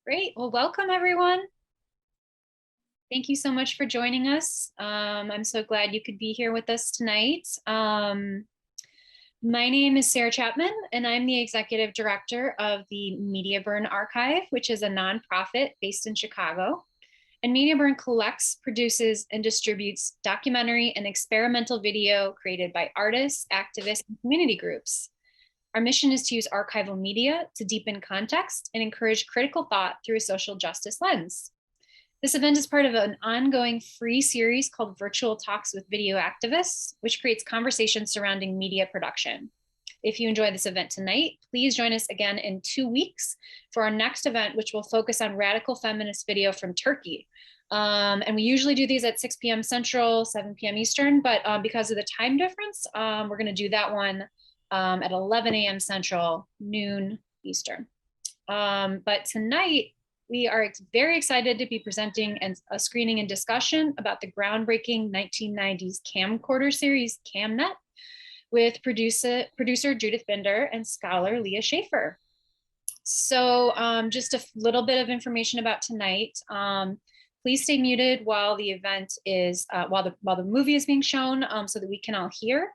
Great. Well, welcome everyone. Thank you so much for joining us. I'm so glad you could be here with us tonight. My name is Sarah Chapman, and I'm the executive director of the Media Burn Archive, which is a nonprofit based in Chicago. And Media Burn collects, produces, and distributes documentary and experimental video created by artists, activists, and community groups. Our mission is to use archival media to deepen context and encourage critical thought through a social justice lens. This event is part of an ongoing free series called Virtual Talks with Video Activists, which creates conversations surrounding media production. If you enjoy this event tonight, please join us again in 2 weeks for our next event, which will focus on radical feminist video from Turkey. And we usually do these at 6 p.m. Central, 7 p.m. Eastern, but because of the time difference, we're going to do that one at 11 a.m. Central, noon Eastern. But tonight, we are very excited to be presenting a screening and discussion about the groundbreaking 1990s camcorder series, CamNet, with producer Judith Binder and scholar Leah Shafer. So just a little bit of information about tonight. Please stay muted while the event is, while the movie is being shown so that we can all hear.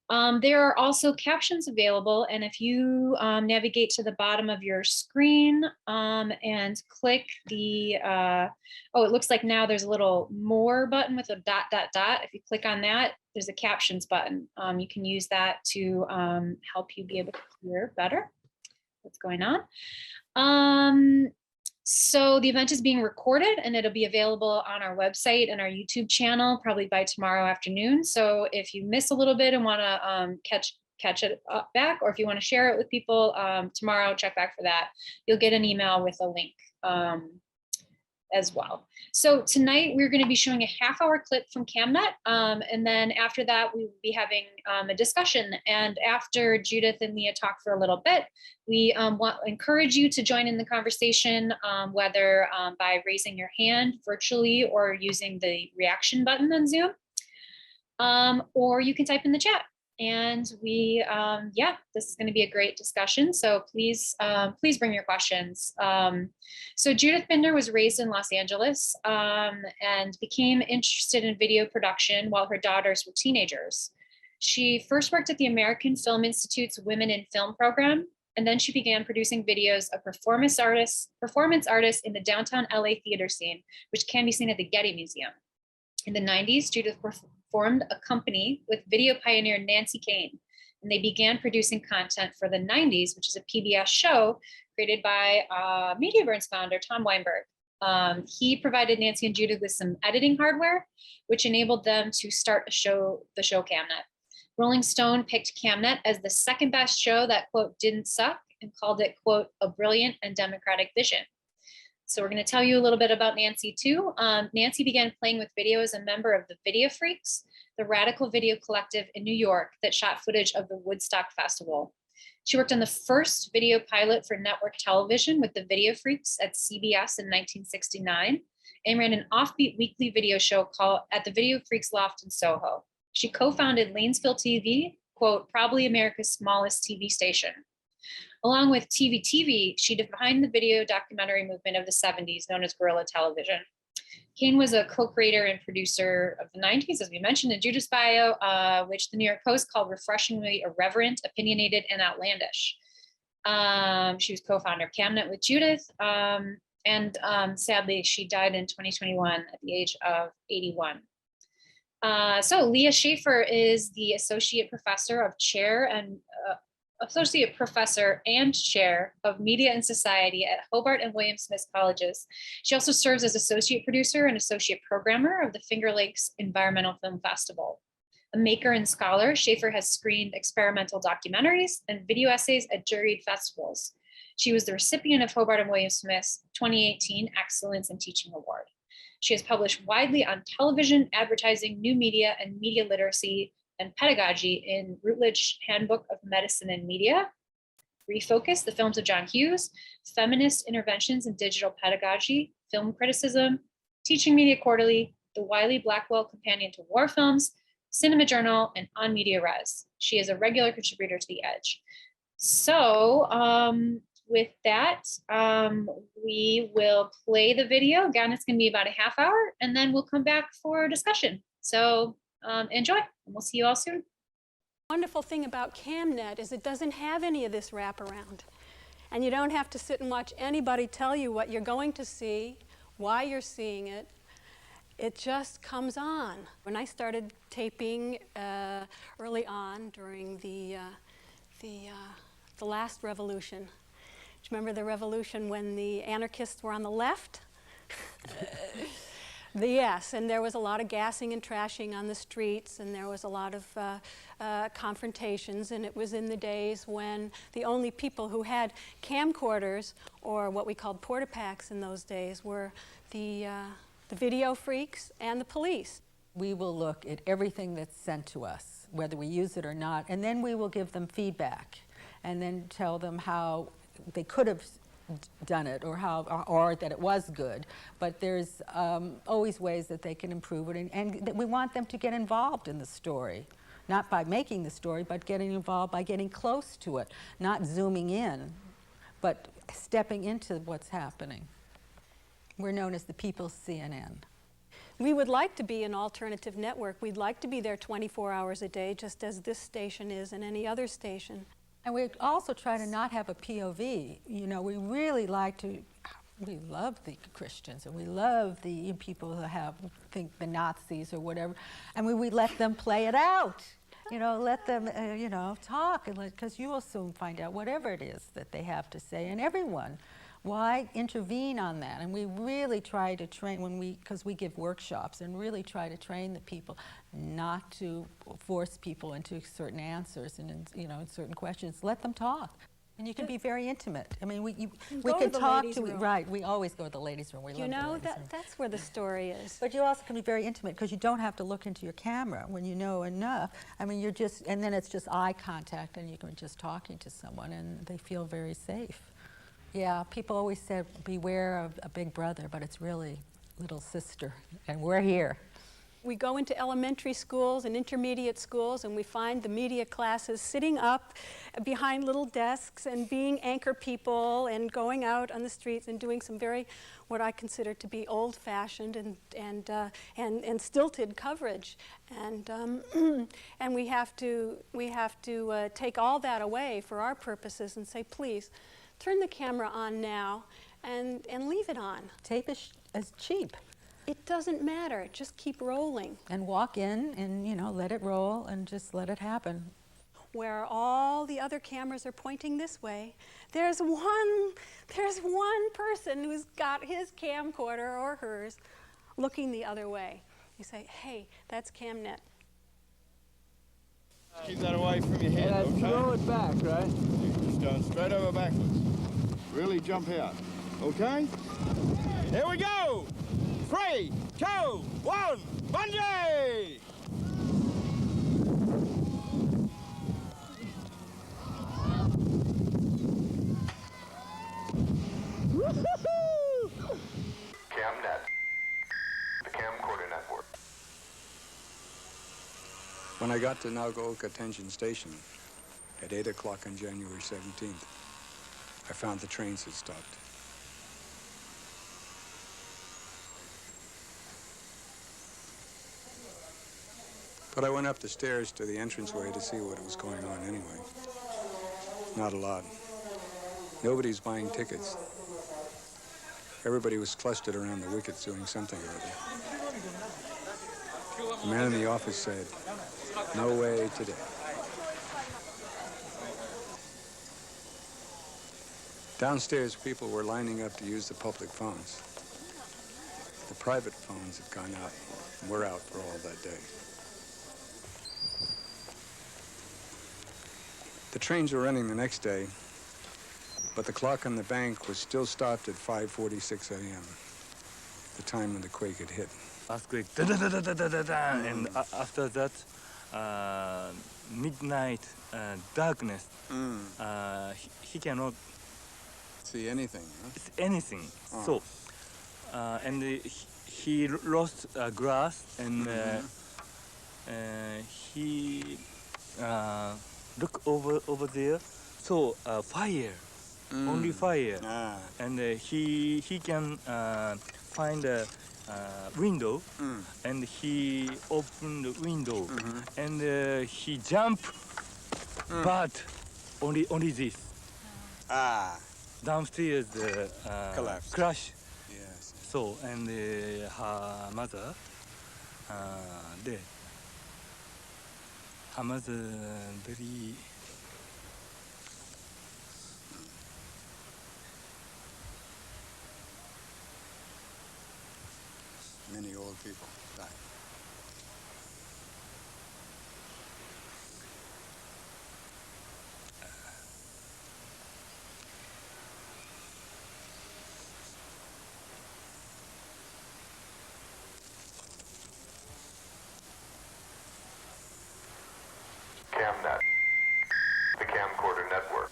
There are also captions available, and if you navigate to the bottom of your screen and click the, it looks like now there's a little more button with a dot, dot, dot. If you click on that, there's a captions button. You can use that to help you be able to hear better what's going on. So the event is being recorded and it'll be available on our website and our YouTube channel probably by tomorrow afternoon. So if you miss a little bit and want to catch it up back, or if you want to share it with people tomorrow, check back for that. You'll get an email with a link as well. So tonight we're going to be showing a half-hour clip from CamNet, and then after that we will be having a discussion. And after Judith and Leah talk for a little bit, we encourage you to join in the conversation, whether by raising your hand virtually or using the reaction button on Zoom, or you can type in the chat. And we, this is going to be a great discussion. So please, please bring your questions. So Judith Binder was raised in Los Angeles and became interested in video production while her daughters were teenagers. She first worked at the American Film Institute's Women in Film program, and then she began producing videos of performance artists in the downtown LA theater scene, which can be seen at the Getty Museum. In the 90s, Judith formed a company with video pioneer Nancy Kane, and they began producing content for the 90s, which is a PBS show created by Media Burn's founder, Tom Weinberg. He provided Nancy and Judith with some editing hardware, which enabled them to start the show CamNet. Rolling Stone picked CamNet as the second best show that, quote, didn't suck, and called it, quote, a brilliant and democratic vision. So we're going to tell you a little bit about Nancy too. Nancy began playing with video as a member of the Video Freaks, the radical video collective in New York that shot footage of the Woodstock Festival. She worked on the first video pilot for network television with the Video Freaks at CBS in 1969 and ran an offbeat weekly video show called At the Video Freaks Loft in Soho. She co-founded Lanesville TV, quote, probably America's smallest TV station. Along with TV, she defined the video documentary movement of the 70s, known as guerrilla television. Kane was a co-creator and producer of the 90s, as we mentioned in Judith's bio, which the New York Post called refreshingly irreverent, opinionated, and outlandish. She was co-founder of CamNet with Judith, and sadly, she died in 2021 at the age of 81. So Leah Shafer is the Associate Professor and Chair of Media and Society at Hobart and William Smith Colleges. She also serves as Associate Producer and Associate Programmer of the Finger Lakes Environmental Film Festival. A maker and scholar, Shafer has screened experimental documentaries and video essays at juried festivals. She was the recipient of Hobart and William Smith's 2018 Excellence in Teaching Award. She has published widely on television, advertising, new media, and media literacy and pedagogy in Routledge Handbook of Medicine and Media, Refocus, the films of John Hughes, Feminist Interventions in Digital Pedagogy, Film Criticism, Teaching Media Quarterly, the Wiley-Blackwell Companion to War Films, Cinema Journal, and On Media Res. She is a regular contributor to The Edge. So with that, we will play the video. Again, it's going to be about a half hour, and then we'll come back for discussion. So enjoy, and we'll see you all soon. Wonderful thing about CamNet is it doesn't have any of this wraparound. And you don't have to sit and watch anybody tell you what you're going to see, why you're seeing it. It just comes on. When I started taping early on during the last revolution, do you remember the revolution when the anarchists were on the left? Yes, and there was a lot of gassing and trashing on the streets, and there was a lot of confrontations, and it was in the days when the only people who had camcorders, or what we called porta-packs in those days, were the video freaks and the police. We will look at everything that's sent to us, whether we use it or not, and then we will give them feedback, and then tell them how they could have done it, or that it was good. But there's always ways that they can improve it, and that we want them to get involved in the story, not by making the story, but getting involved by getting close to it, not zooming in, but stepping into what's happening. We're known as the People's CNN. We would like to be an alternative network. We'd like to be there 24 hours a day, just as this station is and any other station. And we also try to not have a POV. You know, we really like to, we love the Christians, and we love the people who think the Nazis or whatever, and we let them play it out. You know, let them, you know, talk, because you will soon find out whatever it is that they have to say, and everyone. Why intervene on that? And we really try to train, because we give workshops, and really try to train the people not to force people into certain answers and, you know, certain questions. Let them talk. And you can be very intimate. I mean, we can talk to, right, we always go to the ladies' room. We love the ladies' room. That's where the story is. But you also can be very intimate, because you don't have to look into your camera when you know enough. I mean, and then it's just eye contact, and you can just talking to someone, and they feel very safe. Yeah, people always said, beware of a big brother, but it's really little sister, and we're here. We go into elementary schools and intermediate schools, and we find the media classes sitting up behind little desks and being anchor people and going out on the streets and doing some very, what I consider to be old-fashioned and stilted coverage. And and we have to take all that away for our purposes and say, please, turn the camera on now and leave it on. Tape is cheap. It doesn't matter. Just keep rolling. And walk in and, you know, let it roll and just let it happen. Where all the other cameras are pointing this way, there's one person who's got his camcorder or hers looking the other way. You say, hey, that's CamNet. Keep that away from your head, okay? Throw it back, right? Just going straight over backwards. Really jump out, okay? Here we go! 3, 2, 1, bungee! CamNet, the camcorder network. When I got to Nagaoka Tenshin Station at 8 o'clock on January 17th, I found the trains had stopped. But I went up the stairs to the entranceway to see what was going on anyway. Not a lot. Nobody's buying tickets. Everybody was clustered around the wickets doing something or other. The man in the office said, "No way today." Downstairs, people were lining up to use the public phones. The private phones had gone out, and were out for all that day. The trains were running the next day, but the clock on the bank was still stopped at 5:46 a.m., the time when the quake had hit. Earthquake, da da da da da da da, and after that, midnight darkness. He cannot See anything, huh? see anything. So, and he lost glass, and he look over there. So fire only fire. Ah. And he can find a window, and he opened the window, and he jump, but only this. Ah. Downstairs Collapsed. crash. Yes. So, and her mother dead. Her mother very Many old people died. CamNet, the camcorder network.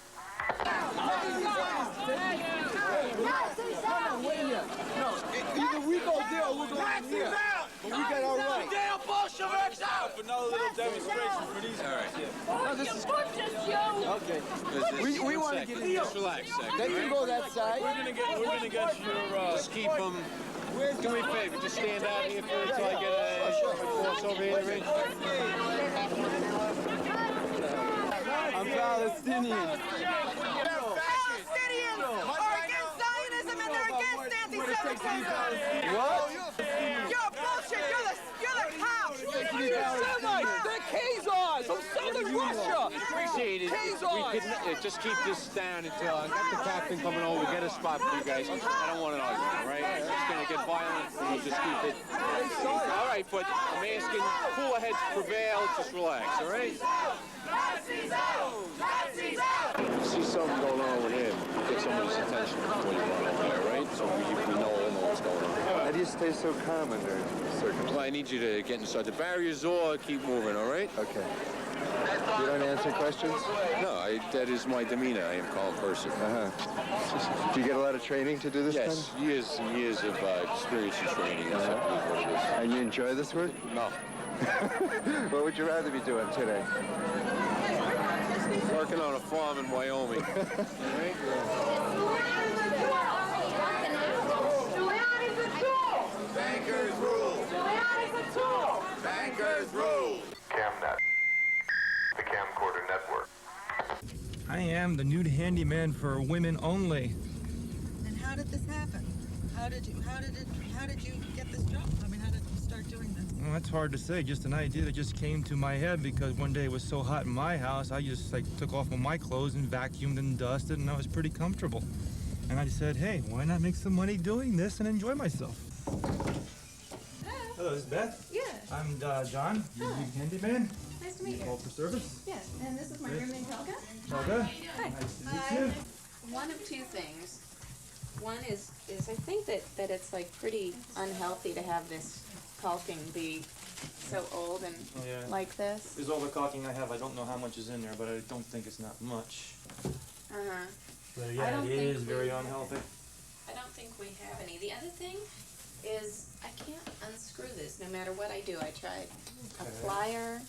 Either we go there or we go in here. But we got all right. Damn Bolsheviks out! Another little demonstration for these guys. Oh, you pushes you! Okay. We want to get in here. Just relax a second. They can go that side. We're gonna get your, just keep them. Do me a favor, just stand out here for until I get a force over here to ring. I'm Palestinian. Palestinians are against Zionism and they're against anti-Semitism! What? You're bullshit! You're the cops! Semites! They're Khazars from southern Russia! Appreciate it. We could just keep this down until I got the captain coming over, get a spot for you guys. I don't want an argument, all right? It's just gonna get violent. We'll just keep it. All right, but I'm asking, cooler heads prevail. Just relax, all right? Nazis out! Nazis out! See something going on with him. Get somebody's attention before you run over there, right? So we know what's going on. How do you stay so calm under circumstances? Well, I need you to get inside the barriers or keep moving, all right? Okay. You don't answer questions? No, that is my demeanor. I am a calm person. Do you get a lot of training to do this Yes, kind? years and years of experience and training. That's what it is. And you enjoy this work? No. What would you rather be doing today? Working on a farm in Wyoming. All right? Bankers rule! Bankers rule! CamNet, the camcorder network. I am the nude handyman for women only. And how did this happen? How did you get this job? I mean, how did you start doing this? Well, that's hard to say. Just an idea that just came to my head because one day it was so hot in my house, I just took off all my clothes and vacuumed and dusted, and I was pretty comfortable. And I said, hey, why not make some money doing this and enjoy myself? Hello, this is Beth. Yeah. I'm John, your handyman. Nice to meet you. Call for service. Yes, and this is my roommate Helga. Helga. Hi. Nice to meet you. One of two things. One is I think that it's pretty unhealthy to have this caulking be so old and like this. There's all the caulking I have. I don't know how much is in there, but I don't think it's not much. Uh-huh. But yeah, it is very unhealthy. I don't think we have any. The other thing is I can't unscrew this no matter what I do. I tried a plier,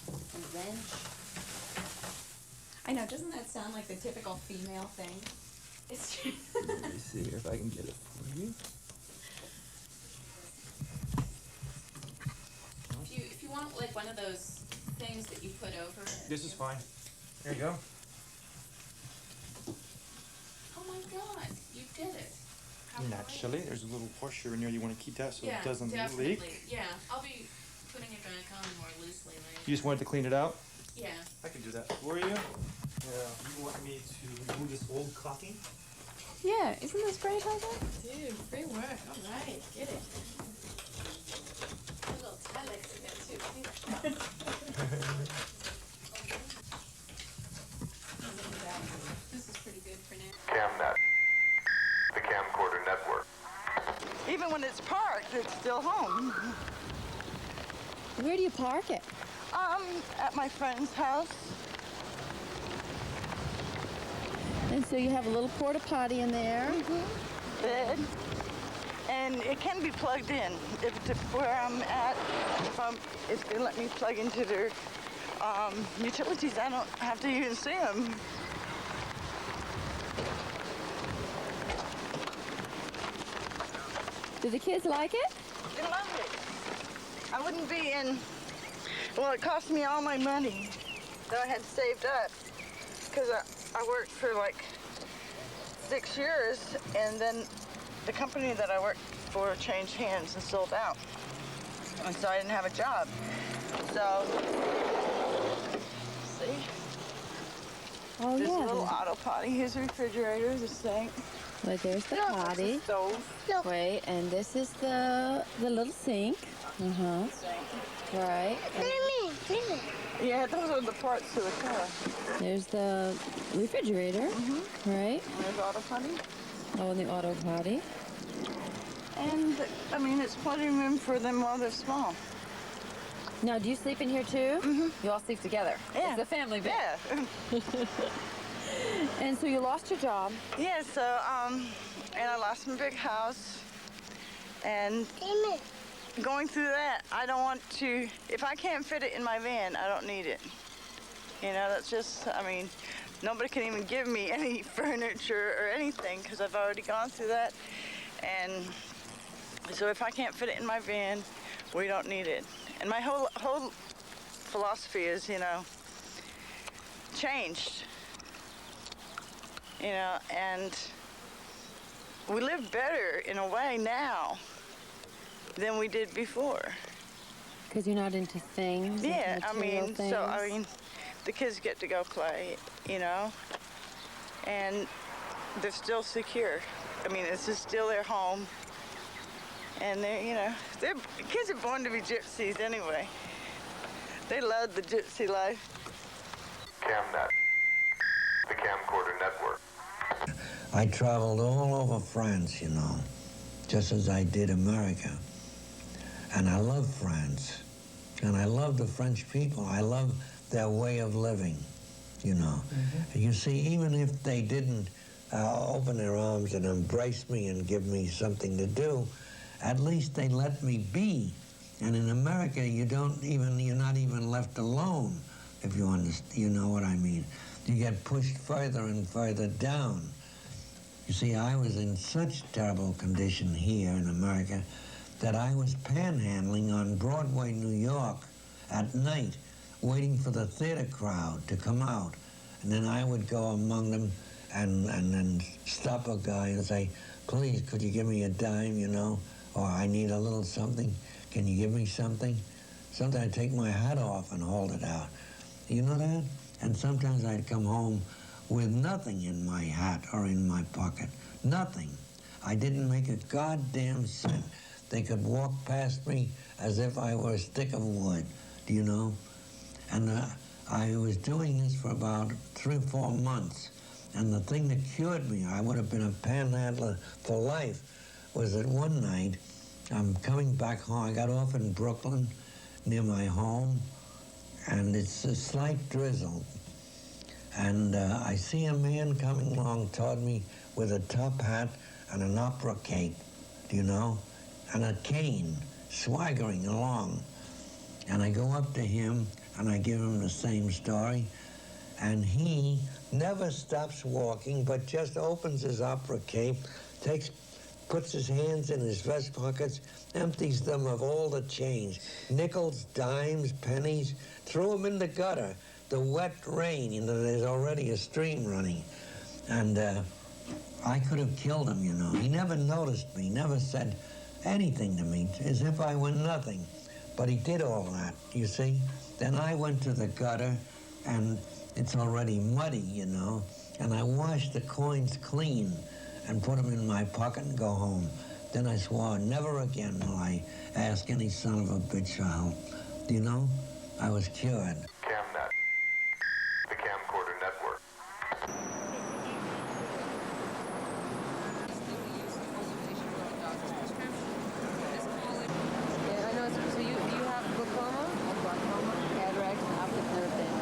a wrench. I know, doesn't that sound like the typical female thing? It's true. Let me see if I can get it for you. If you want one of those things that you put over it. This is fine. There you go. Oh my God, you did it. Naturally, there's a little washer in there. You want to keep that so it doesn't definitely. leak. Yeah, I'll be putting it back on more loosely later. You just wanted to clean it out? Yeah. I can do that for you. You want me to remove this old caulking? Yeah, isn't this great, Helga? Dude, great work. All right, get it. A little Telex in there too. This is pretty good for now. CamNet, the camcorder network. Even when it's parked, it's still home. Where do you park it? At my friend's house. And so you have a little porta potty in there. Bed. And it can be plugged in. Where I'm at, if they let me plug into their utilities, I don't have to even see them. Do the kids like it? They love it. I wouldn't be in, well, it cost me all my money that I had saved up because I worked for like 6 years, and then the company that I worked for changed hands and sold out. And so I didn't have a job. So, see? Oh, This yeah. little auto potty. Here's the refrigerator, the sink. But there's the potty. The stove. Wait, and this is the little sink. Uh-huh. Right. Yeah, those are the parts to the car. There's the refrigerator. Right. And there's auto potty. Oh, and the auto potty. And, I mean, it's plenty of room for them while they're small. Now, do you sleep in here too? You all sleep together? Yeah. It's a family bed. Yeah. And so you lost your job? Yeah, so, and I lost my big house. And going through that, I don't want to, if I can't fit it in my van, I don't need it. You know, that's just, I mean, nobody can even give me any furniture or anything because I've already gone through that. And so if I can't fit it in my van, we don't need it. And my whole philosophy is, you know, changed. You know, and we live better in a way now than we did before. Because you're not into things? Yeah, into I material mean, things? so, I mean, the kids get to go play, you know, and they're still secure. I mean, this is still their home. And they're, you know, kids are born to be gypsies anyway. They love the gypsy life. CamNet, the camcorder network. I traveled all over France, you know, just as I did America. And I love France. And I love the French people. I love their way of living, you know. You see, even if they didn't open their arms and embrace me and give me something to do, at least they let me be. And in America, you're not even left alone, if you understand, you know what I mean. You get pushed further and further down. You see, I was in such terrible condition here in America that I was panhandling on Broadway, New York, at night, waiting for the theater crowd to come out. And then I would go among them and then stop a guy and say, please, could you give me a dime, you know? Or I need a little something. Can you give me something? Sometimes I'd take my hat off and hold it out. You know that? And sometimes I'd come home with nothing in my hat or in my pocket. Nothing. I didn't make a goddamn cent. They could walk past me as if I were a stick of wood, do you know? And I was doing this for about 3 or 4 months. And the thing that cured me, I would have been a panhandler for life, was that one night, I'm coming back home. I got off in Brooklyn, near my home, and it's a slight drizzle. And I see a man coming along toward me with a top hat and an opera cape, do you know? And a cane, swaggering along. And I go up to him, and I give him the same story. And he never stops walking, but just opens his opera cape, puts his hands in his vest pockets, empties them of all the change, nickels, dimes, pennies, threw them in the gutter. The wet rain, you know, there's already a stream running. And I could have killed him, you know. He never noticed me, never said anything to me, as if I were nothing. But he did all that, you see. Then I went to the gutter, and it's already muddy, you know, and I washed the coins clean and put them in my pocket and go home. Then I swore never again will I ask any son of a bitch for help. Do you know? I was cured. CamNet, the camcorder network. Yeah, I know. So you have glaucoma? Glaucoma, cataracts, and optic nerve damage.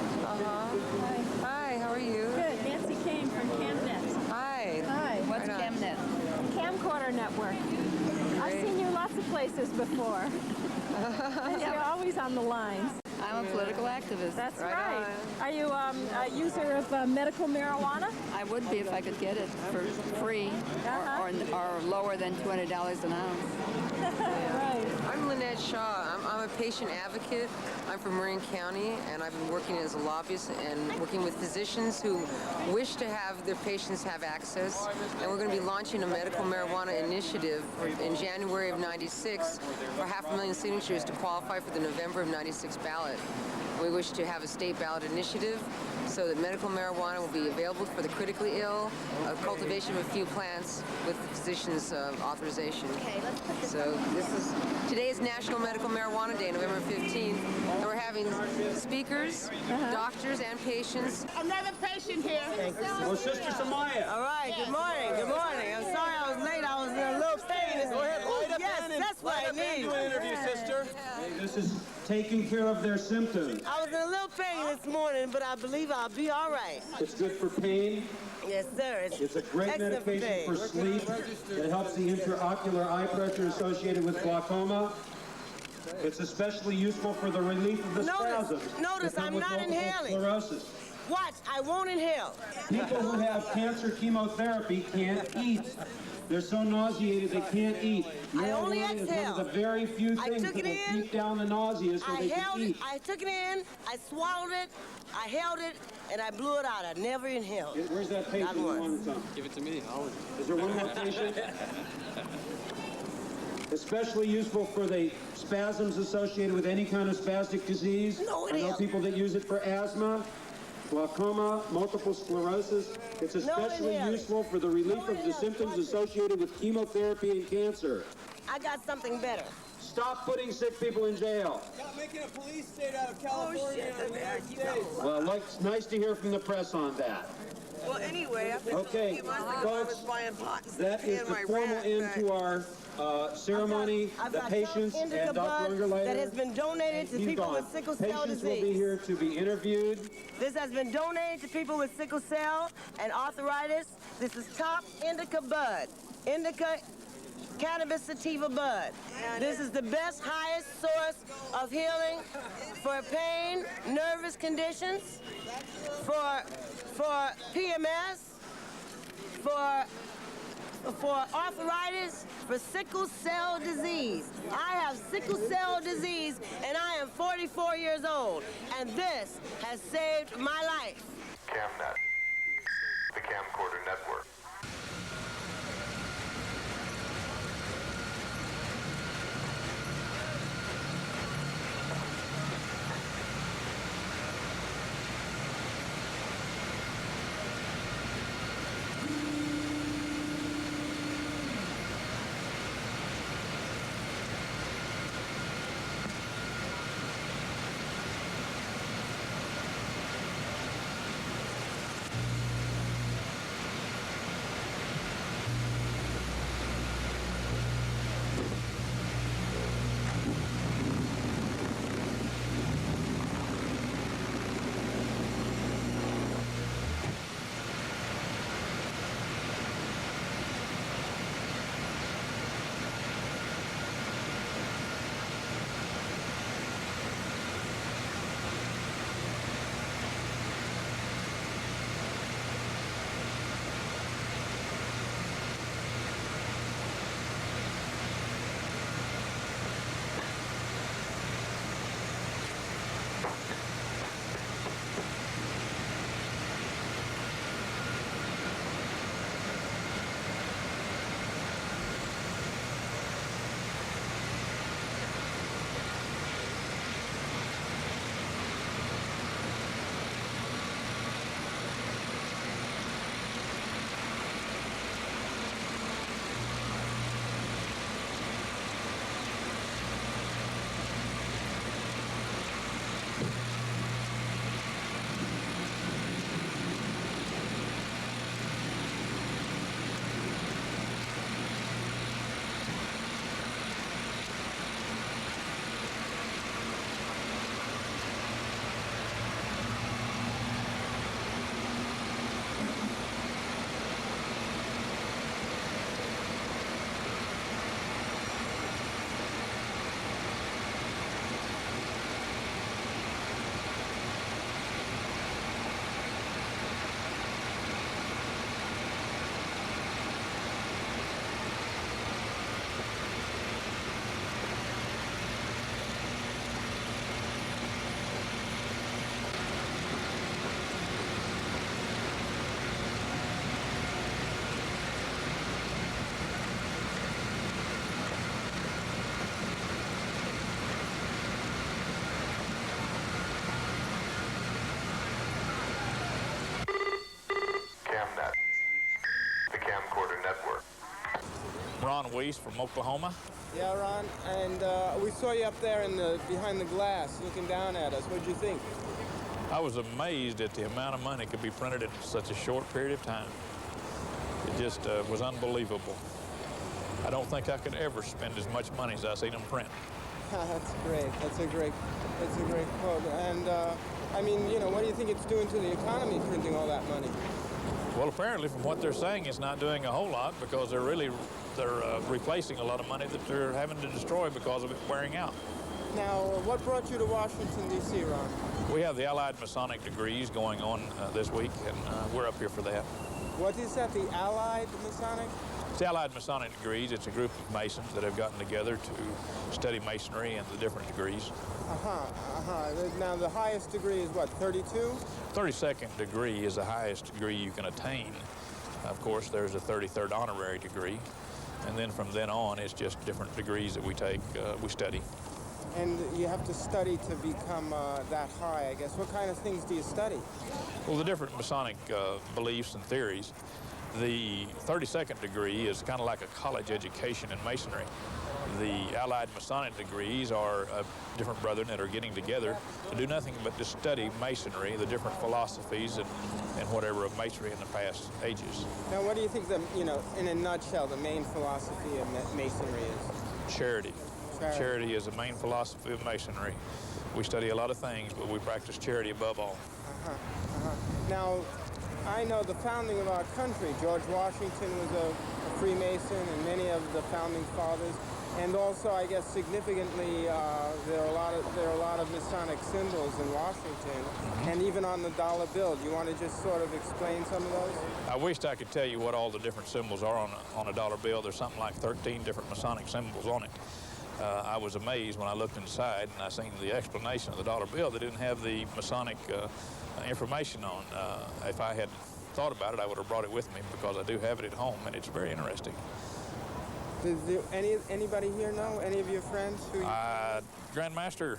Hi, how are you? Good. Nancy Kane from CamNet. Hi. Hi. What's CamNet? Camcorder network. I've seen you lots of places before. And you're always on the lines. I'm a political activist. That's right. right. Are you a user of medical marijuana? I would be if I could get it for free or lower than $20 an ounce. Right. I'm Lynette Shaw. I'm a patient advocate. I'm from Marin County, and I've been working as a lobbyist and working with physicians who wish to have their patients have access. And we're going to be launching a medical marijuana initiative in January of '96 for 500,000 signatures to qualify for the November of '96 ballot. We wish to have a state ballot initiative so that medical marijuana will be available for the critically ill, cultivation of a few plants with the physician's authorization. So today is National Medical Marijuana Day, November 15th, and we're having speakers, doctors, and patients. Another patient here. Well, Sister Samaya. All right, good morning, good morning. I'm sorry I was late, I was in a little pain. Go ahead, light up yes, and that's what I need. do an interview, sister. Hey, this is taking care of their symptoms. I was in a little pain this morning, but I believe I'll be all right. It's good for pain. Yes, sir. It's a great excellent medication for sleep. It helps the intraocular eye pressure associated with glaucoma. It's especially useful for the relief of the spasms. Notice that come I'm with not multiple inhaling. sclerosis. Watch, I won't inhale. People who have cancer chemotherapy can't eat. They're so nauseated they can't eat. I only Marijuana is one exhale. of the very few things that will keep down the nausea so they can eat. I took it in, I swallowed it, I held it, and I blew it out. I never inhaled. Where's that patient? Not once. Give it to me. Is there one more patient? Especially useful for the spasms associated with any kind of spastic disease. I know people that use it for asthma, glaucoma, multiple sclerosis. It's especially useful for the relief of the symptoms associated with chemotherapy and cancer. I got something better. Stop putting sick people in jail. Stop making a police state out of California and the United States. Well, it's nice to hear from the press on that. Well, anyway, Okay, folks, that is the formal end to our ceremony. The patients and Dr. Ungerleider. That has been donated to people with sickle cell Patients disease. will be here to be interviewed. This has been donated to people with sickle cell and arthritis. This is top indica bud. Indica cannabis sativa bud. This is the best, highest source of healing for pain, nervous conditions, for PMS, for arthritis, for sickle cell disease. I have sickle cell disease and I am 44 years old, and this has saved my life. CamNet, the camcorder network. Ron Weiss from Oklahoma. Yeah, Ron, and we saw you up there behind the glass looking down at us. What did you think? I was amazed at the amount of money could be printed in such a short period of time. It just was unbelievable. I don't think I could ever spend as much money as I seen them print. That's great. That's a great quote. And I mean, you know, what do you think it's doing to the economy, printing all that money? Well, apparently, from what they're saying, it's not doing a whole lot because they're replacing a lot of money that they're having to destroy because of it wearing out. Now, what brought you to Washington, D.C., Ron? We have the Allied Masonic degrees going on this week, and we're up here for that. What is that, the Allied Masonic? It's the Allied Masonic degrees. It's a group of Masons that have gotten together to study Masonry and the different degrees. Now, the highest degree is what, 32? 32nd degree is the highest degree you can attain. Of course, there's a 33rd honorary degree. And then from then on, it's just different degrees that we take, we study. And you have to study to become that high, I guess. What kind of things do you study? Well, the different Masonic beliefs and theories. The 32nd degree is kind of like a college education in Masonry. The Allied Masonic degrees are different brethren that are getting together to do nothing but to study Masonry, the different philosophies and whatever of Masonry in the past ages. Now, what do you think, in a nutshell, the main philosophy of Masonry is? Charity. Charity is the main philosophy of Masonry. We study a lot of things, but we practice charity above all. Now, I know the founding of our country, George Washington was a Freemason, and many of the founding fathers. And also, I guess, significantly, there are a lot of Masonic symbols in Washington, and even on the dollar bill. Do you want to just sort of explain some of those? I wished I could tell you what all the different symbols are on a dollar bill. There's something like 13 different Masonic symbols on it. I was amazed when I looked inside and I seen the explanation of the dollar bill. They didn't have the Masonic information on. If I had thought about it, I would have brought it with me because I do have it at home, and it's very interesting. Does anybody here know? Any of your friends who? Grand Master,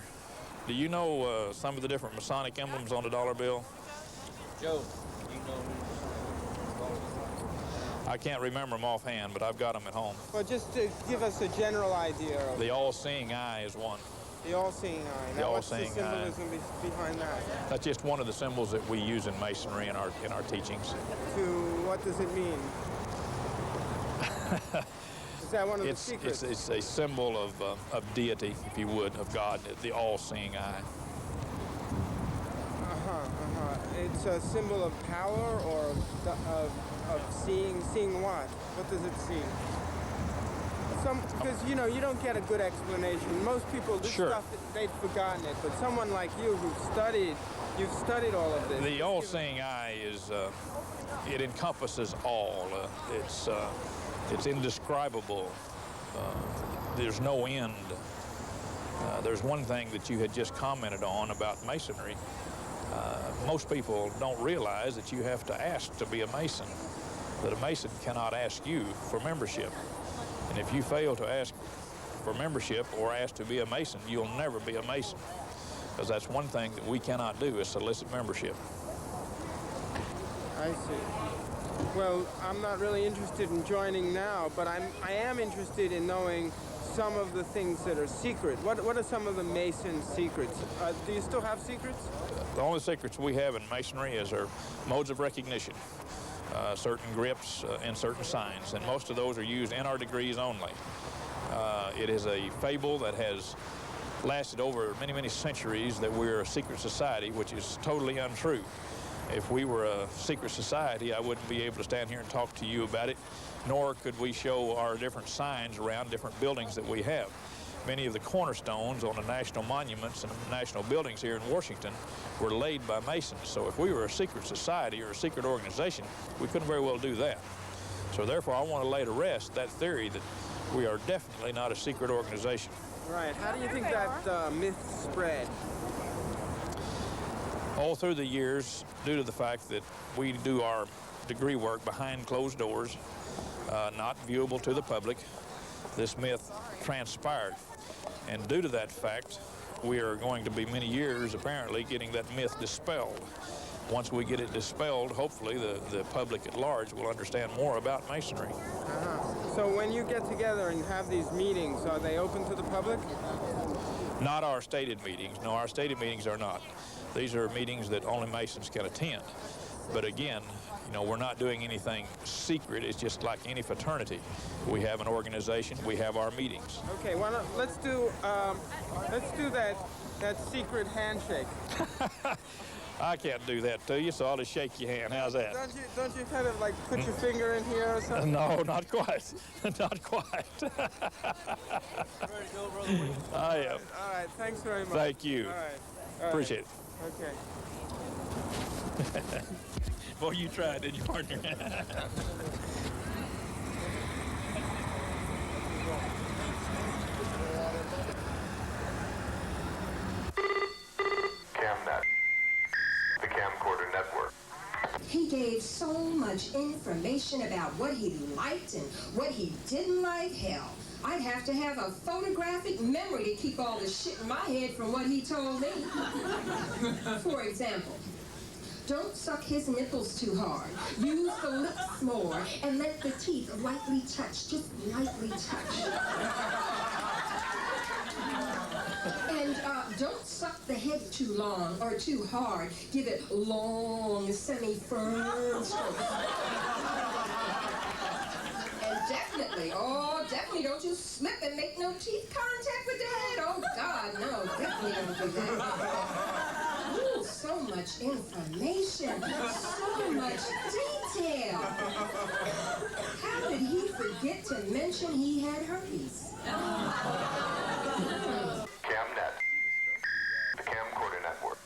do you know some of the different Masonic emblems on the dollar bill? Joe, you know. I can't remember them offhand, but I've got them at home. Well, just to give us a general idea. The all-seeing eye is one. The all-seeing eye. The all-seeing eye. What's the symbolism behind that? That's just one of the symbols that we use in Masonry in our teachings. What does it mean? Is that one of the secrets? It's a symbol of deity, if you would, of God, the all-seeing eye. It's a symbol of power or of seeing. Seeing what? What does it see? Because, you know, you don't get a good explanation. Most people, this stuff, they've forgotten it. But someone like you you've studied all of this. The all-seeing eye is, it encompasses all. It's indescribable. There's no end. There's one thing that you had just commented on about Masonry. Most people don't realize that you have to ask to be a Mason, that a Mason cannot ask you for membership. And if you fail to ask for membership or ask to be a Mason, you'll never be a Mason. Because that's one thing that we cannot do is solicit membership. I see. Well, I'm not really interested in joining now, but I am interested in knowing some of the things that are secret. What are some of the Mason secrets? Do you still have secrets? The only secrets we have in Masonry is our modes of recognition, certain grips and certain signs, and most of those are used in our degrees only. It is a fable that has lasted over many, many centuries that we're a secret society, which is totally untrue. If we were a secret society, I wouldn't be able to stand here and talk to you about it, nor could we show our different signs around different buildings that we have. Many of the cornerstones on the national monuments and national buildings here in Washington were laid by Masons. So if we were a secret society or a secret organization, we couldn't very well do that. So therefore, I want to lay to rest that theory that we are definitely not a secret organization. Right. How do you think that myth spread? All through the years, due to the fact that we do our degree work behind closed doors, not viewable to the public, this myth transpired. And due to that fact, we are going to be many years, apparently, getting that myth dispelled. Once we get it dispelled, hopefully the public at large will understand more about Masonry. So when you get together and have these meetings, are they open to the public? Not our stated meetings. No, our stated meetings are not. These are meetings that only Masons can attend. But again, you know, we're not doing anything secret. It's just like any fraternity. We have an organization. We have our meetings. Okay, why not, let's do that secret handshake. I can't do that to you, so I'll just shake your hand. How's that? Don't you kind of like put your finger in here or something? No, not quite. Not quite. I am. All right, thanks very much. Thank you. All right. Appreciate it. Okay. Boy, you tried, didn't you, partner? CamNet, the camcorder network. He gave so much information about what he liked and what he didn't like. Hell, I'd have to have a photographic memory to keep all the shit in my head from what he told me. For example, don't suck his nipples too hard. Use the lips more and let the teeth lightly touch, just lightly touch. And don't suck the head too long or too hard. Give it long, semi-firm strokes. And definitely, definitely don't you slip and make no teeth contact with the head. Oh, God, no, definitely don't do that. Ooh, so much information, so much detail. How did he forget to mention he had herpes? CamNet, the camcorder network.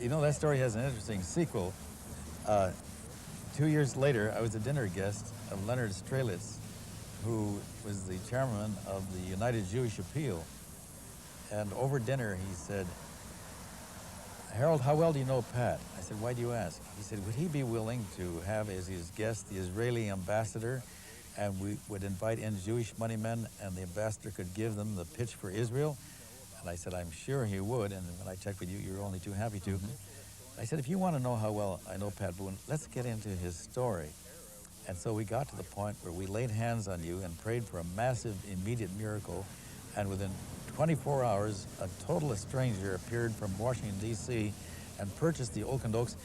You know, that story has an interesting sequel. 2 years later, I was a dinner guest of Leonard Strelitz, who was the chairman of the United Jewish Appeal. And over dinner, he said, "Harold, how well do you know Pat?" I said, "Why do you ask?" He said, "Would he be willing to have as his guest the Israeli ambassador, and we would invite in Jewish money men, and the ambassador could give them the pitch for Israel?" And I said, "I'm sure he would." And when I checked with you, you're only too happy to. I said, "If you want to know how well I know Pat Boone, let's get into his story." And so we got to the point where we laid hands on you and prayed for a massive, immediate miracle. And within 24 hours, a total stranger appeared from Washington, D.C. and purchased the Oaken Oaks.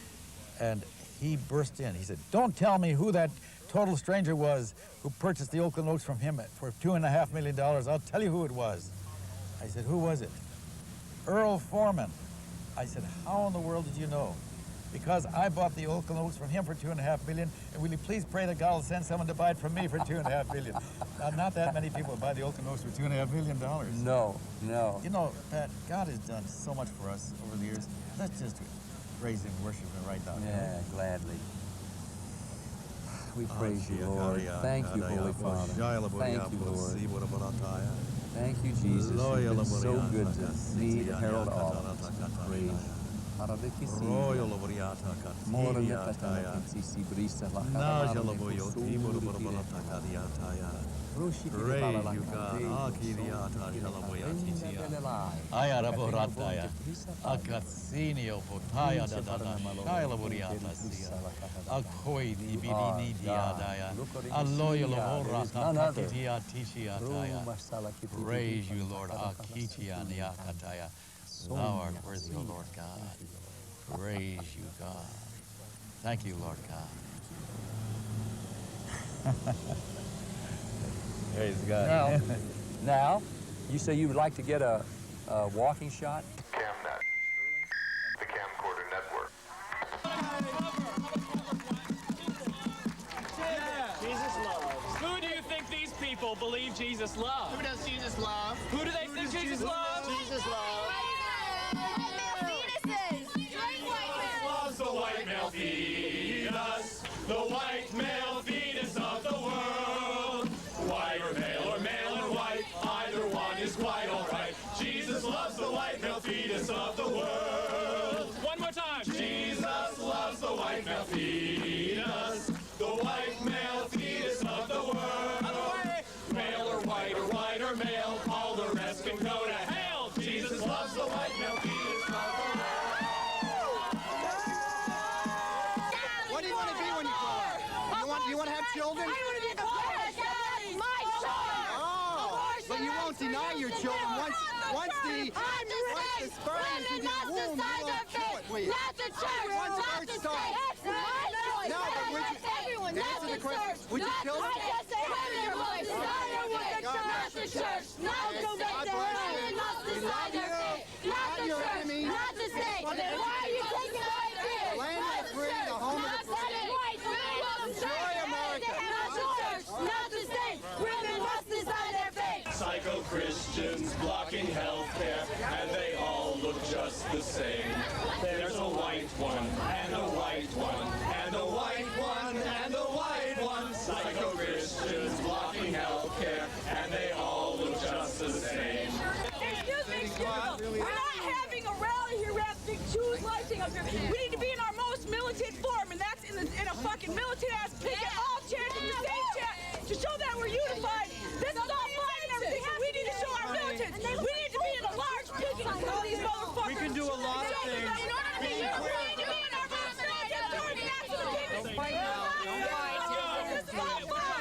And he burst in. He said, "Don't tell me who that total stranger was who purchased the Oaken Oaks from him for $2.5 million. I'll tell you who it was." I said, "Who was it?" "Earl Foreman." I said, "How in the world did you know?" "Because I bought the Oaken Oaks from him for $2.5 million, and will you please pray that God will send someone to buy it from me for $2.5 million. Now, not that many people buy the Oaken Oaks for $2.5 million. No, no. You know, Pat, God has done so much for us over the years. Let's just praise Him, worship Him right now. Yeah, gladly. We praise you, Lord. Thank you, Holy Father. Thank you, Lord. Thank you, Jesus. You've been so good to me, Harold Olive. Praise you. Ayaraborataya, Akatsinio, Potaya, Shailaburiatasia, Akoi, Ibini, Diadaya, Aloyalavora, Titiataya. Praise you, Lord, Akitia, Niakataya. Thou art worthy, O Lord God. Praise you, God. Thank you, Lord God. Praise God. Now, you say you would like to get a walking shot? CamNet, the camcorder network. Jesus loves. Who do you think these people believe Jesus loves? Who does Jesus love? Who do they think Jesus loves? Jesus loves. Loves the white male fetus, the white male fetus of the world. White or male and white, either one is quite all right. Jesus loves the white male fetus of the world. One more time. Jesus loves the white male fetus, the white male fetus of the world. Male or white or male, all the rest can go to hell. Jesus loves the white male fetus. don't deny your children. Once the sperm is in your womb, you won't kill it, will you? Not the church, not the state. That's my choice. No, but would you, everyone, to not answer the the question, church. would you kill them? I just say women must decide their fate. Not the church, not the state. Women must decide their fate. Not the church, not the state. Why are you taking away kids? Land of the free, the home of the free. Enjoy America. Not the church, not the state. Women must decide their fate. Psycho-Christians blocking healthcare, and they all look just the same. There's a white one, and a white one, and a white one, and a white one. Psycho-Christians blocking healthcare, and they all look just the same. Excuse me, we're not having a rally here. We have big Jews lighting up here. We need to be in our most militant form, and that's in a fucking militant-ass picket, all chanting the same chant to show that we're unified. This is all fine and everything, but we need to show our militants. We need to be in a large picket with all these motherfuckers. We can do a lot of things. In order to be unified, we need to be in our most militant form, and that's what the people. Don't fight now. Don't fight. This is all fine.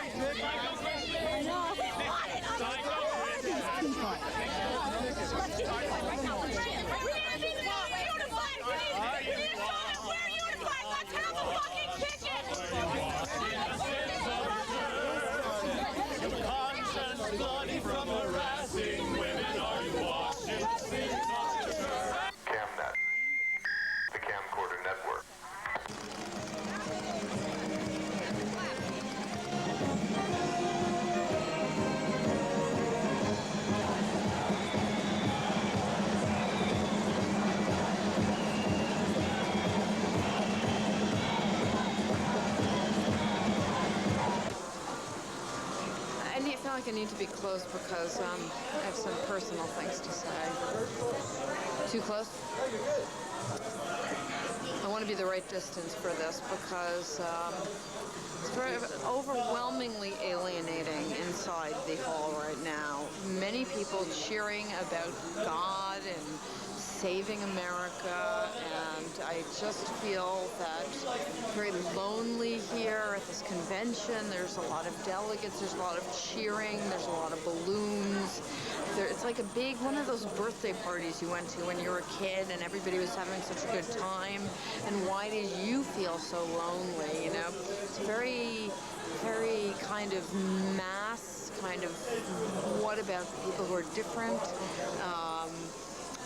CamNet, the camcorder network. I feel like I need to be close because I have some personal things to say. Too close? I want to be the right distance for this because it's very overwhelmingly alienating inside the hall right now. Many people cheering about God and saving America, and I just feel that very lonely here at this convention. There's a lot of delegates, there's a lot of cheering, there's a lot of balloons. It's like a big, one of those birthday parties you went to when you were a kid and everybody was having such a good time, and why did you feel so lonely, you know? It's very, very kind of mass, kind of what about people who are different?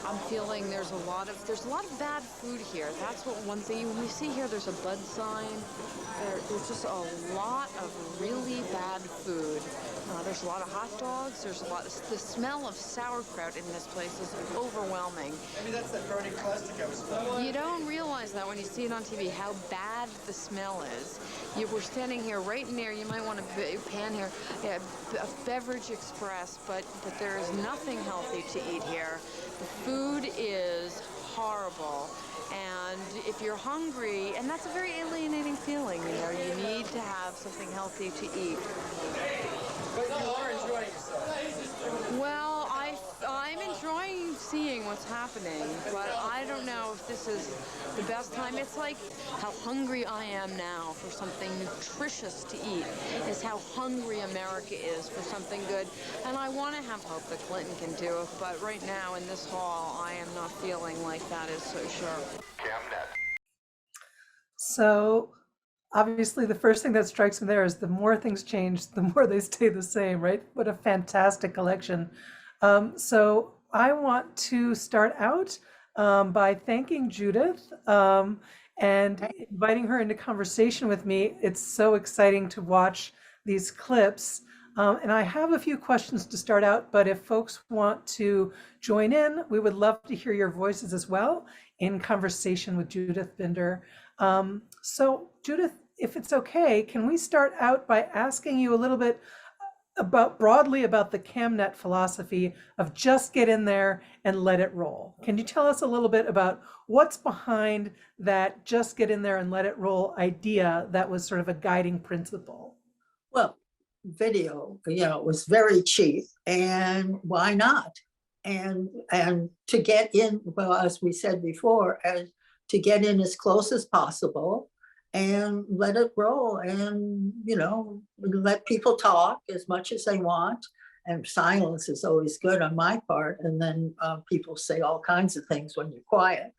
I'm feeling there's a lot of bad food here. That's what one thing, when we see here, there's a bud sign. There's just a lot of really bad food. There's a lot of hot dogs. There's a lot. The smell of sauerkraut in this place is overwhelming. Maybe that's that burning plastic I was smelling. You don't realize that when you see it on TV, how bad the smell is. We're standing here right near, you might want to pan here, a Beverage Express, but there is nothing healthy to eat here. The food is horrible. And if you're hungry, and that's a very alienating feeling, you know, you need to have something healthy to eat. But you are enjoying yourself. Well, I'm enjoying seeing what's happening, but I don't know if this is the best time. It's like how hungry I am now for something nutritious to eat is how hungry America is for something good. And I want to have hope that Clinton can do it, but right now in this hall, I am not feeling like that is so sure. CamNet. So obviously the first thing that strikes me there is the more things change, the more they stay the same, right? What a fantastic collection. So I want to start out by thanking Judith and inviting her into conversation with me. It's so exciting to watch these clips. And I have a few questions to start out, but if folks want to join in, we would love to hear your voices as well in conversation with Judith Binder. So Judith, if it's okay, can we start out by asking you a little bit broadly about the CamNet philosophy of just get in there and let it roll? Can you tell us a little bit about what's behind that just get in there and let it roll idea that was sort of a guiding principle? Well, video, was very cheap, and why not? And to get in, well, as we said before, to get in as close as possible and let it roll, and let people talk as much as they want, And silence is always good on my part. And then people say all kinds of things when you're quiet.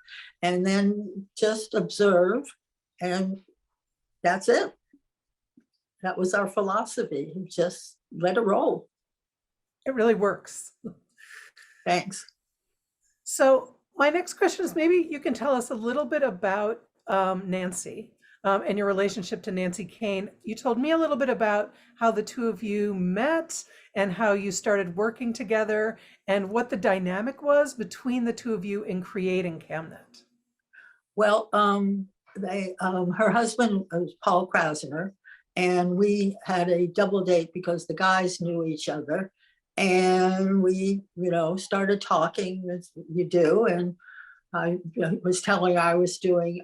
And then just observe, and that's it. That was our philosophy. Just let it roll. It really works. Thanks. So my next question is, maybe you can tell us a little bit about Nancy and your relationship to Nancy Kane. You told me a little bit about how the two of you met and how you started working together and what the dynamic was between the two of you in creating CamNet. Well, her husband was Paul Krasner, and we had a double date because the guys knew each other. And we, started talking as you do. And I was telling her I was doing,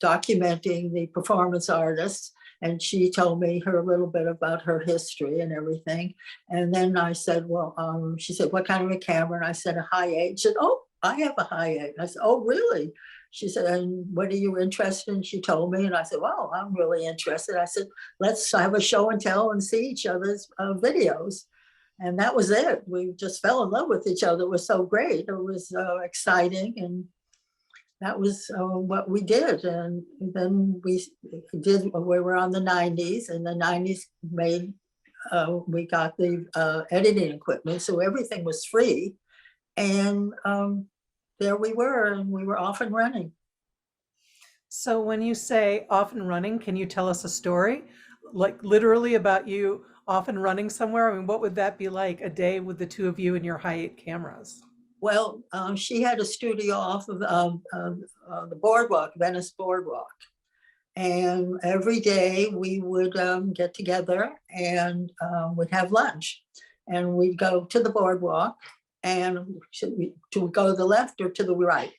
documenting the performance artists. And she told me a little bit about her history and everything. And then I said, well, she said, what kind of a camera? And I said, a Hi8. She said, oh, I have a Hi8. I said, oh, really? She said, and what are you interested in? She told me, and I said, well, I'm really interested. I said, let's have a show and tell and see each other's videos. And that was it. We just fell in love with each other. It was so great. It was exciting. And that was what we did. And then we were on the 90s, and the 90s we got the editing equipment. So everything was free. And there we were, and we were off and running. So when you say off and running, can you tell us a story, like literally about you off and running somewhere? I mean, what would that be like, a day with the two of you and your Hi8 cameras? Well, she had a studio off of the boardwalk, Venice Boardwalk. And every day we would get together and we'd have lunch. And we'd go to the boardwalk, and to go to the left or to the right.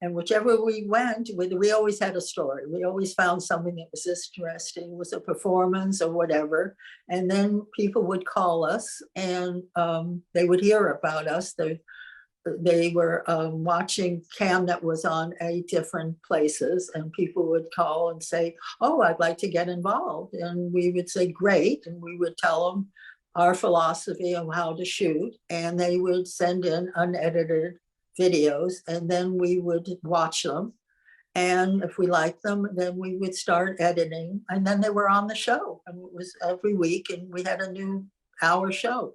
And whichever we went, we always had a story. We always found something that was interesting. It was a performance or whatever. And then people would call us, and they would hear about us. They were watching CamNet was on 8 different places, and people would call and say, oh, I'd like to get involved. And we would say, great. And we would tell them our philosophy of how to shoot, and they would send in unedited videos, and then we would watch them. And if we liked them, then we would start editing, and then they were on the show. And it was every week, and we had a new hour show.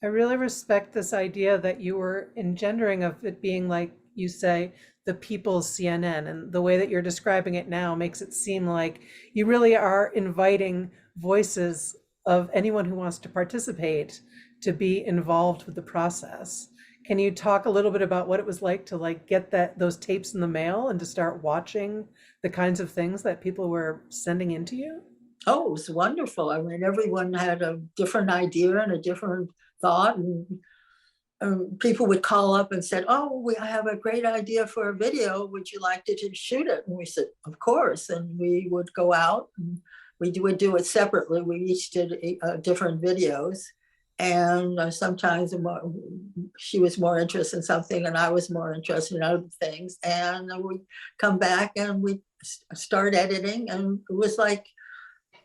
I really respect this idea that you were engendering of it being, like you say, the people's CNN, and the way that you're describing it now makes it seem like you really are inviting voices of anyone who wants to participate to be involved with the process. Can you talk a little bit about what it was like to get those tapes in the mail and to start watching the kinds of things that people were sending into you? Oh, it was wonderful. I mean, everyone had a different idea and a different thought, and people would call up and said, oh, I have a great idea for a video. Would you like to shoot it? And we said, of course. And we would go out, and we would do it separately. We each did different videos. And sometimes she was more interested in something and I was more interested in other things. And then we'd come back and we'd start editing. And it was like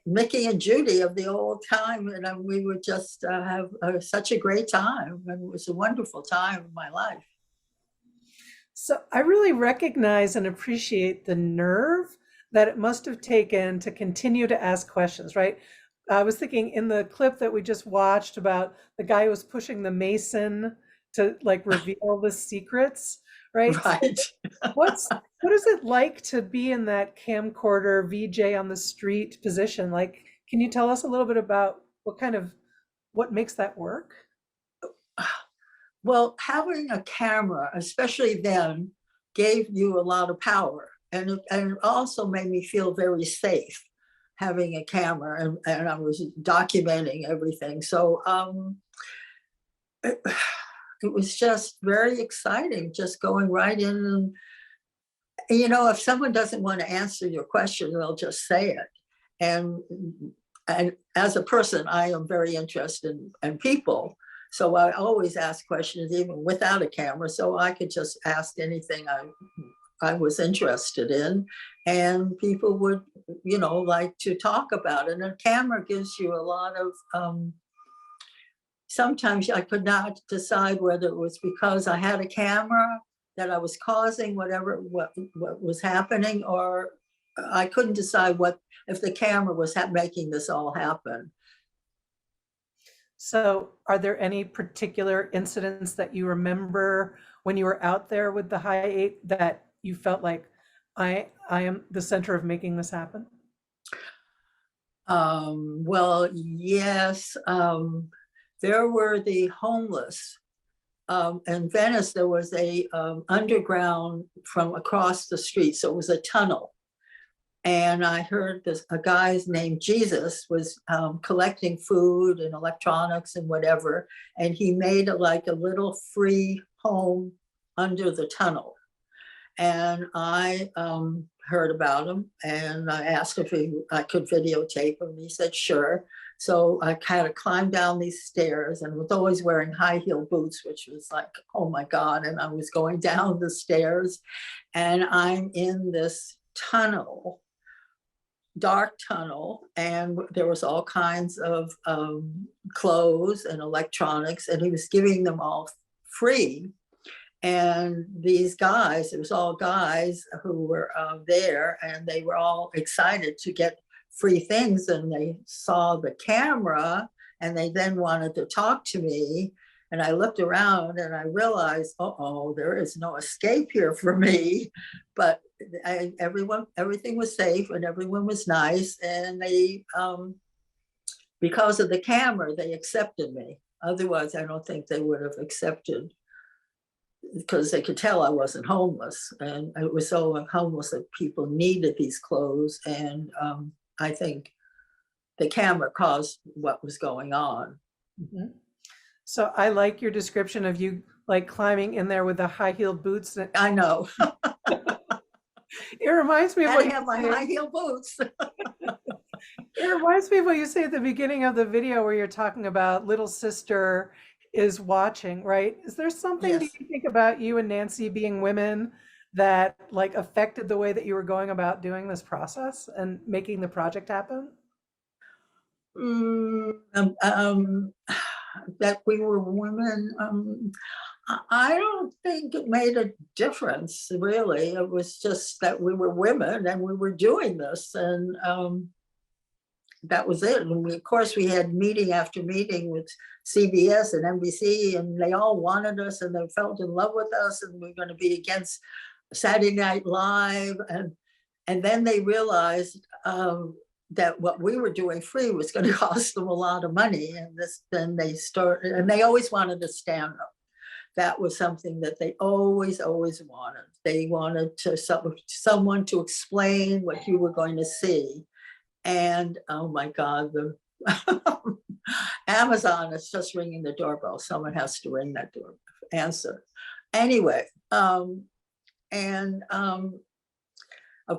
Mickey and Judy of the old time. And we would just have such a great time. And it was a wonderful time in my life. So I really recognize and appreciate the nerve that it must have taken to continue to ask questions, right? I was thinking in the clip that we just watched about the guy who was pushing the mason to reveal the secrets, right? Right. What is it like to be in that camcorder VJ on the street position? Can you tell us a little bit about what makes that work? Well, having a camera, especially then, gave you a lot of power. And it also made me feel very safe, having a camera, and I was documenting everything. So it was just very exciting, just going right in. And, if someone doesn't want to answer your question, they'll just say it. And as a person, I am very interested in people. So I always ask questions, even without a camera, so I could just ask anything I was interested in, and people would, like to talk about it. And a camera gives you a lot of sometimes I could not decide whether it was because I had a camera that I was causing what was happening, or I couldn't decide if the camera was making this all happen. So are there any particular incidents that you remember when you were out there with the high 8 that you felt like I am the center of making this happen? Well, yes. There were the homeless. In Venice, there was a underground from across the street, so it was a tunnel. And I heard a guy's named Jesus was collecting food and electronics and whatever, and he made a little free home under the tunnel. And I heard about him, and I asked if I could videotape him. He said, sure. So I kind of climbed down these stairs, and was always wearing high heel boots, which was like, oh my God. And I was going down the stairs, and I'm in this tunnel, dark tunnel, and there was all kinds of clothes and electronics, and he was giving them all free. And these guys, it was all guys who were there, and they were all excited to get free things, and they saw the camera, and they then wanted to talk to me. And I looked around and I realized, uh-oh, there is no escape here for me. But everything was safe, and everyone was nice, and they, because of the camera, they accepted me. Otherwise, I don't think they would have accepted, because they could tell I wasn't homeless, and it was so homeless that people needed these clothes. And I think the camera caused what was going on. Mm-hmm. So I like your description of you like climbing in there with the high heel boots. I know. It reminds me of what I have my high heel boots. It reminds me of what you say at the beginning of the video, where you're talking about little sister is watching, right? Is there something that you think about you and Nancy being women that like affected the way that you were going about doing this process and making the project happen? That we were women, I don't think it made a difference, really. It was just that we were women and we were doing this, and that was it. And of course, we had meeting after meeting with CBS and NBC, and they all wanted us, and they felt in love with us, and we were going to be against Saturday Night Live. And then they realized that what we were doing free was going to cost them a lot of money. And then they started, and they always wanted to stand up. That was something that they always wanted. They wanted someone to explain what you were going to see. And oh my God, the Amazon is just ringing the doorbell. Someone has to ring that doorbell, answer. Anyway, of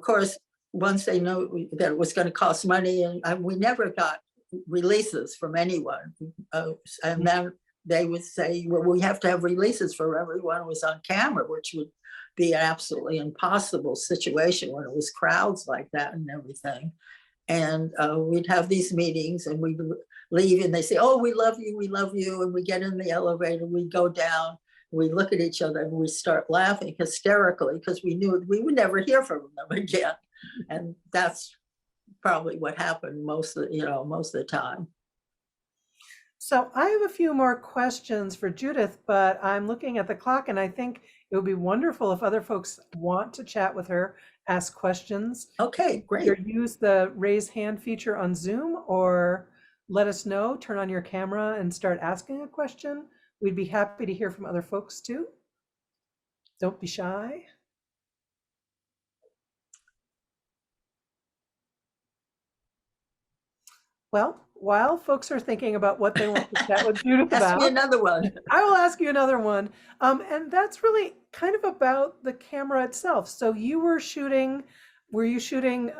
course, once they knew that it was going to cost money, and we never got releases from anyone. And then they would say, well, we have to have releases for everyone who was on camera, which would be an absolutely impossible situation when it was crowds like that and everything. And we'd have these meetings, and we'd leave, and they say, oh, we love you. And we get in the elevator, we go down, we look at each other, and we start laughing hysterically, because we knew we would never hear from them again. And that's probably what happened most of the time. So I have a few more questions for Judith, but I'm looking at the clock, and I think it would be wonderful if other folks want to chat with her, ask questions. Okay, great. Either use the raise hand feature on Zoom, or let us know, turn on your camera and start asking a question. We'd be happy to hear from other folks too. Don't be shy. Well, while folks are thinking about what they want to chat with Judith about, ask me another one. I will ask you another one. And that's really kind of about the camera itself. So were you shooting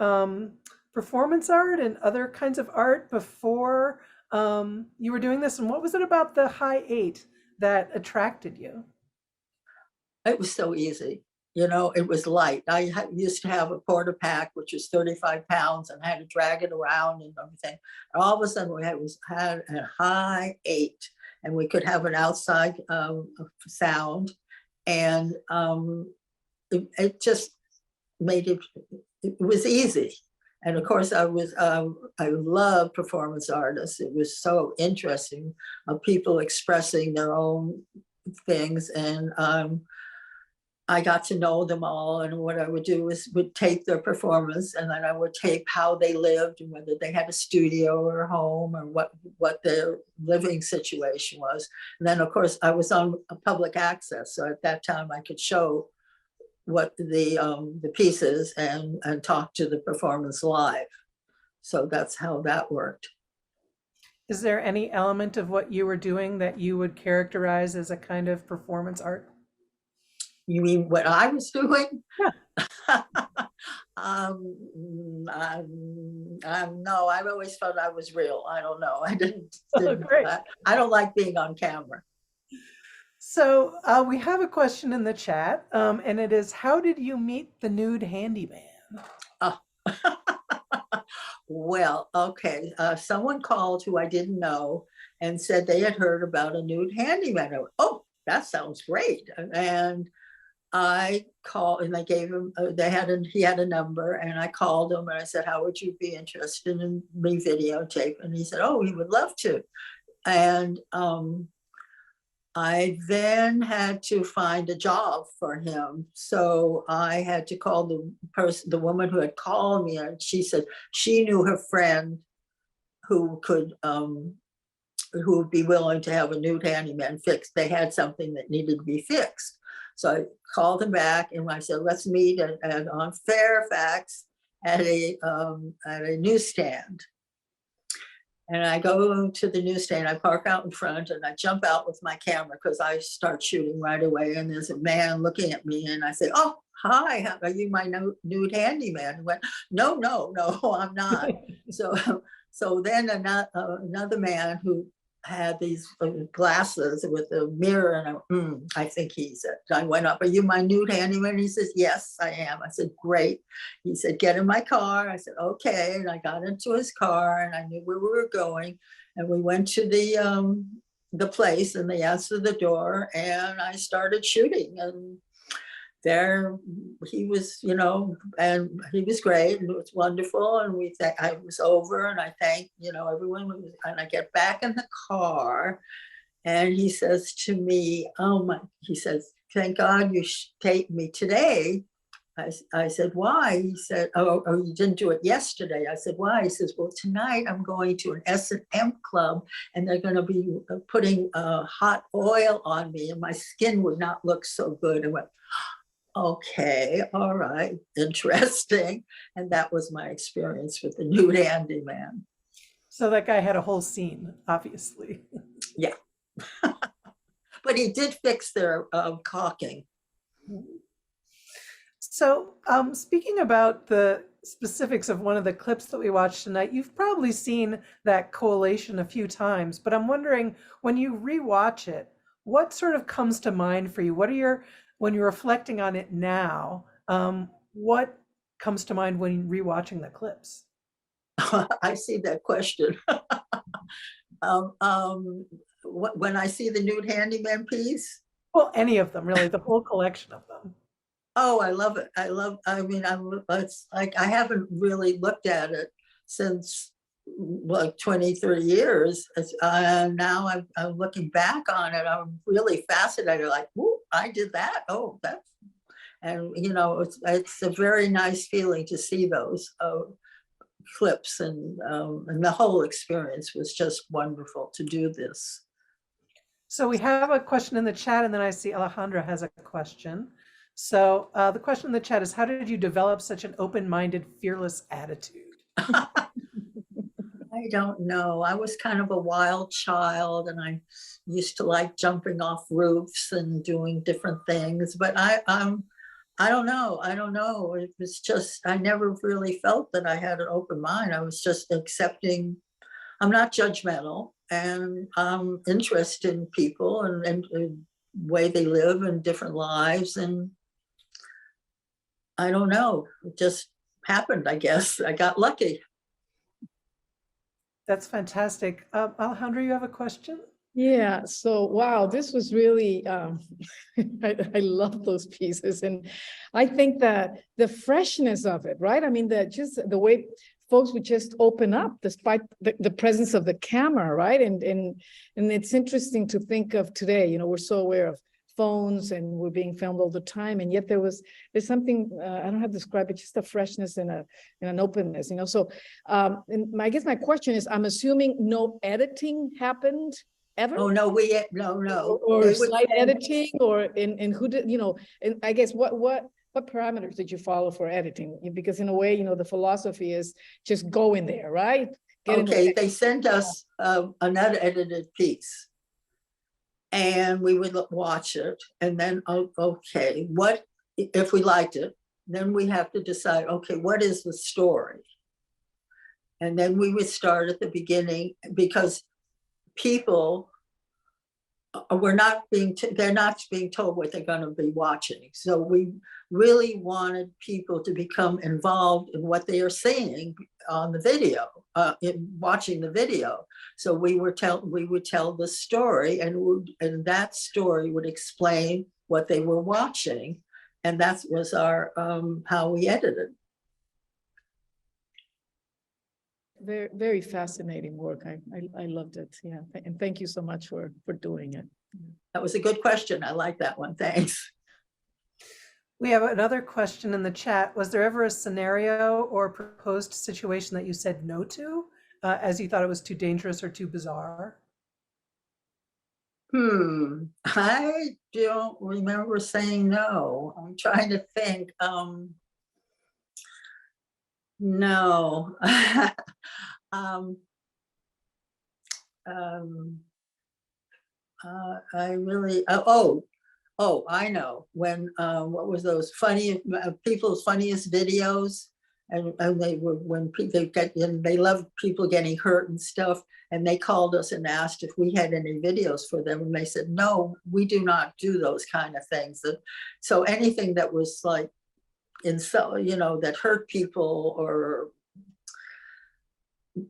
performance art and other kinds of art before you were doing this? And what was it about the high 8 that attracted you? It was so easy. It was light. I used to have a quarter pack, which was 35 pounds, and I had to drag it around and everything. And all of a sudden, we had a high 8, and we could have an outside sound. And it just made it was easy. And of course, I love performance artists. It was so interesting of people expressing their own things. And I got to know them all. And what I would do is would tape their performance, and then I would tape how they lived and whether they had a studio or a home or what their living situation was. And then, of course, I was on public access. So at that time, I could show what the pieces and talk to the performance live. So that's how that worked. Is there any element of what you were doing that you would characterize as a kind of performance art? You mean what I was doing? Yeah. No, I've always felt I was real. I don't know. I didn't Great. I don't like being on camera. So we have a question in the chat, and it is, how did you meet the nude handyman? Well, okay. Someone called who I didn't know and said they had heard about a nude handyman. I went, oh, that sounds great. And I called, and they gave him, he had a number, and I called him and I said, how would you be interested in me videotape? And he said, oh, he would love to. And I then had to find a job for him. So I had to call the woman who had called me, and she said she knew her friend who would be willing to have a nude handyman fixed. They had something that needed to be fixed. So I called him back and I said, let's meet on Fairfax at a newsstand. And I go to the newsstand, I park out in front, and I jump out with my camera because I start shooting right away. And there's a man looking at me, and I say, oh, hi, are you my nude handyman? He went, no, I'm not. So then another man who had these glasses with a mirror, and I think he's it. I went up, are you my nude handyman? He says, yes, I am. I said, great. He said, get in my car. I said, okay. And I got into his car, and I knew where we were going. And we went to the place, and they answered the door, and I started shooting. And there he was, and he was great, and it was wonderful. And I was over, and I thanked, everyone. And I get back in the car, and he says to me, he says, thank God you taped me today. I said, why? He said, oh, you didn't do it yesterday. I said, why? He says, well, tonight I'm going to an S&M club, and they're going to be putting hot oil on me, and my skin would not look so good. I went, okay, all right, interesting. And that was my experience with the nude handyman. So that guy had a whole scene, obviously. Yeah. But he did fix their caulking. So speaking about the specifics of one of the clips that we watched tonight, you've probably seen that collation a few times, but I'm wondering, when you rewatch it, what sort of comes to mind for you? When you're reflecting on it now, what comes to mind when rewatching the clips? I see that question. When I see the nude handyman piece? Well, any of them, really, the whole collection of them. Oh, I love it. It's like I haven't really looked at it since like 20, 30 years. Now I'm looking back on it. I'm really fascinated, like, ooh, I did that. Oh, that's, and it's a very nice feeling to see those clips, and the whole experience was just wonderful to do this. So we have a question in the chat, and then I see Alejandra has a question. So the question in the chat is, how did you develop such an open-minded, fearless attitude? I don't know. I was kind of a wild child, and I used to like jumping off roofs and doing different things. But I don't know. It was just, I never really felt that I had an open mind. I was just accepting. I'm not judgmental, and I'm interested in people and the way they live and different lives. And I don't know. It just happened, I guess. I got lucky. That's fantastic. Alejandra, you have a question? Yeah, so wow, this was really, I love those pieces. And I think that the freshness of it, right? I mean, just the way folks would just open up despite the presence of the camera, right? And it's interesting to think of today, you know, we're so aware of phones and we're being filmed all the time. And yet there's something, I don't know how to describe it, just a freshness and an openness, you know? So and I guess my question is, I'm assuming no editing happened ever? Oh, no, no. Or They would slight send- editing, or and who did, you know, and I guess what parameters did you follow for editing? Because in a way, you know, the philosophy is just go in there, right? Okay, they sent us an unedited piece. And we would watch it and then, okay, what, if we liked it, then we have to decide, okay, what is the story? And then we would start at the beginning, because people they're not being told what they're going to be watching. So we really wanted people to become involved in what they are seeing on the video, in watching the video. So we would tell the story, and that story would explain what they were watching, and that was our how we edited. Very, very fascinating work. I loved it. Yeah, and thank you so much for doing it. That was a good question. I like that one. Thanks. We have another question in the chat. Was there ever a scenario or proposed situation that you said no to, as you thought it was too dangerous or too bizarre? I don't remember saying no. I'm trying to think. No. I really, I know. When, what was those funny, people's funniest videos? And they were, when people get in, they love people getting hurt and stuff. And they called us and asked if we had any videos for them. And they said, no, we do not do those kind of things. So anything that was like, that hurt people or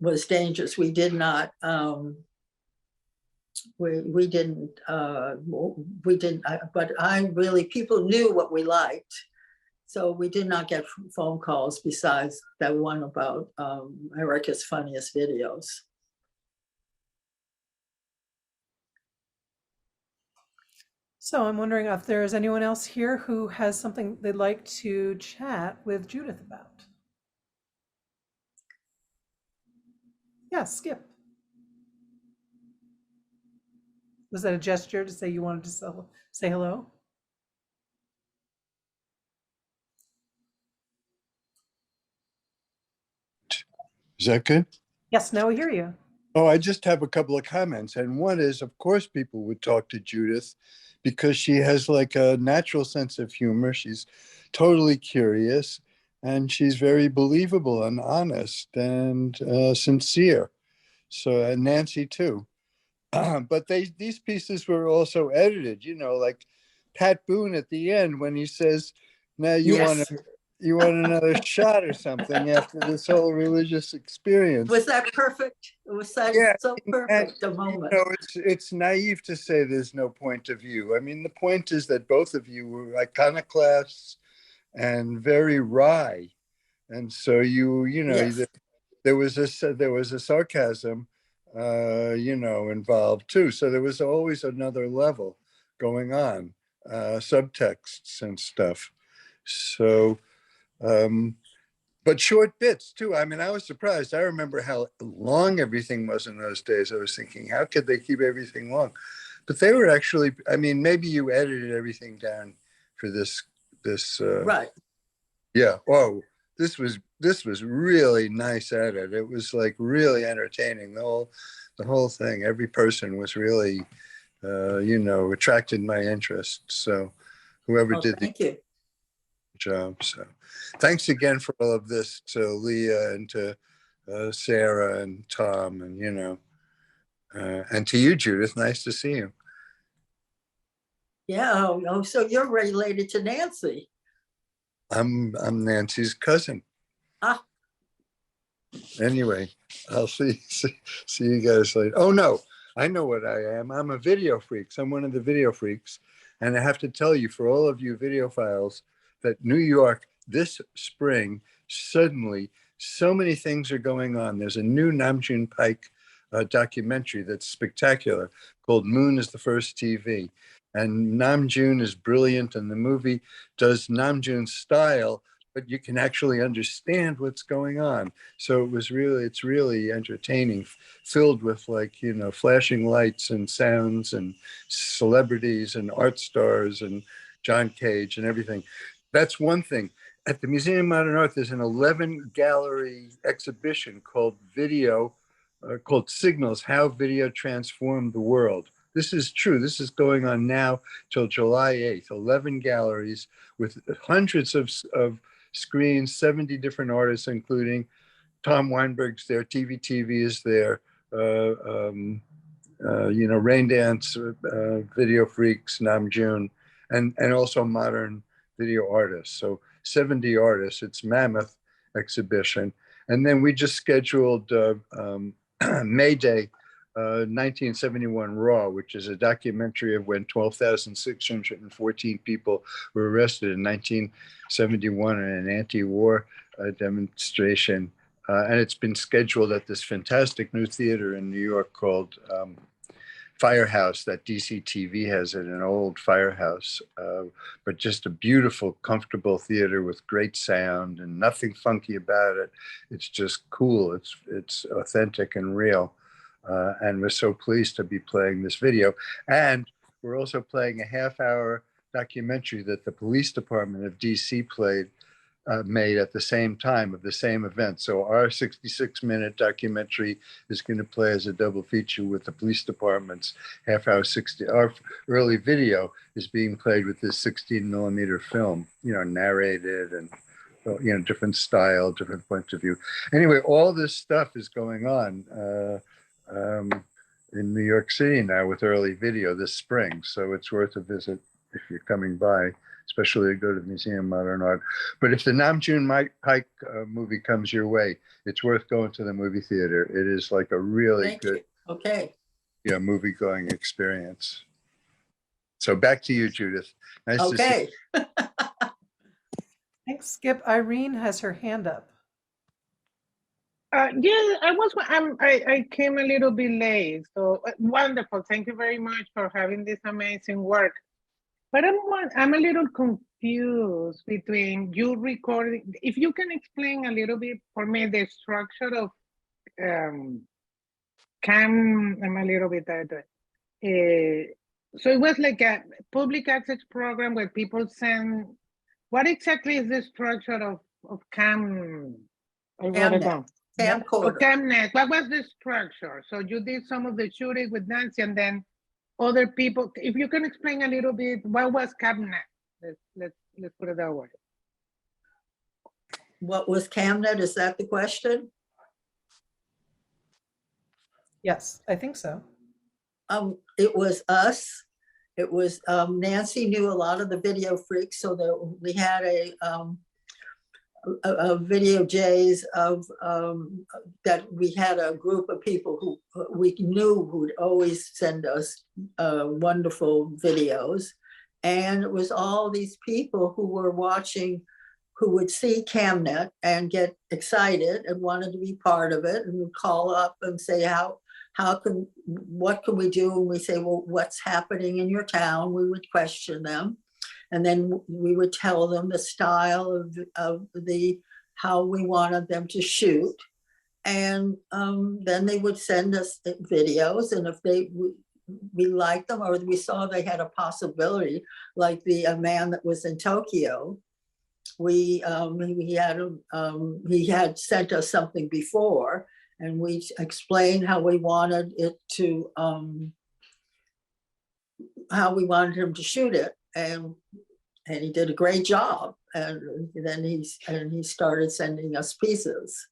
was dangerous, we did not, we didn't, but people knew what we liked. So we did not get phone calls besides that one about America's Funniest Videos. So I'm wondering if there's anyone else here who has something they'd like to chat with Judith about. Yeah, Skip. Was that a gesture to say you wanted to say hello? Is that good? Yes, now we hear you. Oh, I just have a couple of comments. And one is, of course, people would talk to Judith because she has like a natural sense of humor. She's totally curious and she's very believable and honest and sincere. So, and Nancy too. But these pieces were also edited, like Pat Boone at the end when he says, now you want another shot or something after this whole religious experience. Was that perfect? It was so perfect a moment. It's naive to say there's no point of view. I mean, the point is that both of you were iconoclasts and very wry. And so yes. there was a sarcasm involved too. So there was always another level going on, subtexts and stuff. So, but short bits too. I mean, I was surprised. I remember how long everything was in those days. I was thinking, how could they keep everything long? But they were actually, I mean, maybe you edited everything down for this, right. Yeah. Oh, this was really nice edit. It was like really entertaining. The whole thing. Every person was really, attracted my interest. So whoever did the job. So thanks again for all of this to Leah and to Sarah and Tom and, and to you, Judith. Nice to see you. Yeah. Oh, so you're related to Nancy. I'm Nancy's cousin. Anyway, I'll see you guys later. Oh no, I know what I am. I'm a video freak. I'm one of the video freaks. And I have to tell you, for all of you videophiles, that New York this spring, suddenly, so many things are going on. There's a new Namjoon Pike documentary that's spectacular called Moon is the First TV. And Namjoon is brilliant, and the movie does Namjoon's style, but you can actually understand what's going on. So it's really entertaining, filled with like, you know, flashing lights and sounds and celebrities and art stars and John Cage and everything. That's one thing. At the Museum of Modern Art, there's an 11-gallery exhibition called called Signals, How Video Transformed the World. This is true. This is going on now till July 8th. 11 galleries with hundreds of screens, 70 different artists, including Tom Weinberg's there, TV is there, you know, Rain Dance, Video Freaks, Namjoon, and also modern video artists. So 70 artists. It's mammoth exhibition. And then we just scheduled May Day, 1971 Raw, which is a documentary of when 12,614 people were arrested in 1971 in an anti-war demonstration. And it's been scheduled at this fantastic new theater in New York called Firehouse, that DC TV has it, an old firehouse, but just a beautiful, comfortable theater with great sound and nothing funky about it. It's just cool. It's authentic and real. And we're so pleased to be playing this video. And we're also playing a half-hour documentary that the police department of DC made at the same time of the same event. So our 66-minute documentary is going to play as a double feature with the police department's half-hour 60. Our early video is being played with this 16-millimeter film, you know, narrated and, you know, different style, different points of view. Anyway, all this stuff is going on in New York City now with early video this spring. So it's worth a visit if you're coming by, especially to go to the Museum of Modern Art. But if the Namjoon Pike movie comes your way, it's worth going to the movie theater. It is like a really good, movie going experience. So back to you, Judith. Nice to see you. Thanks, Skip. Irene has her hand up. Yeah, I came a little bit late, so wonderful. Thank you very much for having this amazing work. But I'm a little confused between you recording. If you can explain a little bit for me the structure of I'm a little bit so it was like a public access program where people send. What exactly is the structure of CamNet? Camcorder. CamNet. What was the structure? So you did some of the shooting with Nancy, and then other people. If you can explain a little bit, what was CamNet? Let's put it that way. What was CamNet? Is that the question? Yes, I think so. It was us. It was Nancy knew a lot of the video freaks, so that we had a video J's of that we had a group of people who we knew would always send us wonderful videos. And it was all these people who were watching, who would see CamNet and get excited and wanted to be part of it, and would call up and say, what can we do? And we say, well, what's happening in your town? We would question them. And then we would tell them the style of how we wanted them to shoot. And then they would send us videos. And if we liked them, or we saw they had a possibility, like the man that was in Tokyo, he had sent us something before, and we explained how we wanted it to, how we wanted him to shoot it. And he did a great job. And then he started sending us pieces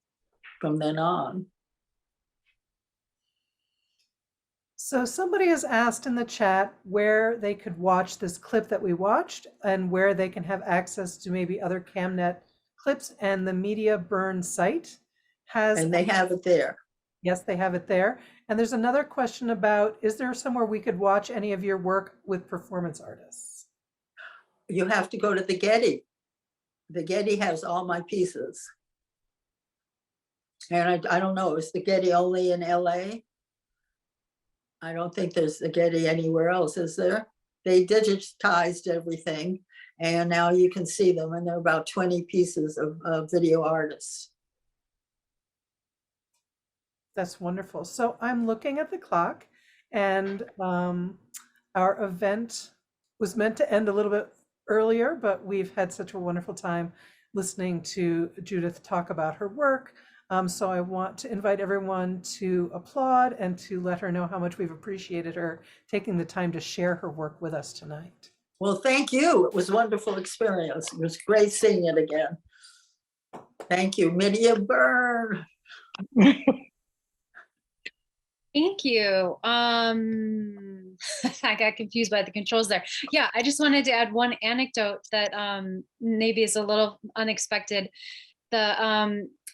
from then on. So somebody has asked in the chat where they could watch this clip that we watched and where they can have access to maybe other CamNet clips, and the Media Burn site has. And they have it there. Yes, they have it there. And there's another question about, is there somewhere we could watch any of your work with performance artists? You have to go to the Getty. The Getty has all my pieces. And I don't know, is the Getty only in LA? I don't think there's the Getty anywhere else, is there? They digitized everything and now you can see them, and there are about 20 pieces of video artists. That's wonderful. So I'm looking at the clock, and our event was meant to end a little bit earlier, but we've had such a wonderful time listening to Judith talk about her work. So I want to invite everyone to applaud and to let her know how much we've appreciated her taking the time to share her work with us tonight. Well, thank you. It was a wonderful experience. It was great seeing it again. Thank you, Midia Byrne. Thank you. I got confused by the controls there. Yeah, I just wanted to add one anecdote that maybe is a little unexpected.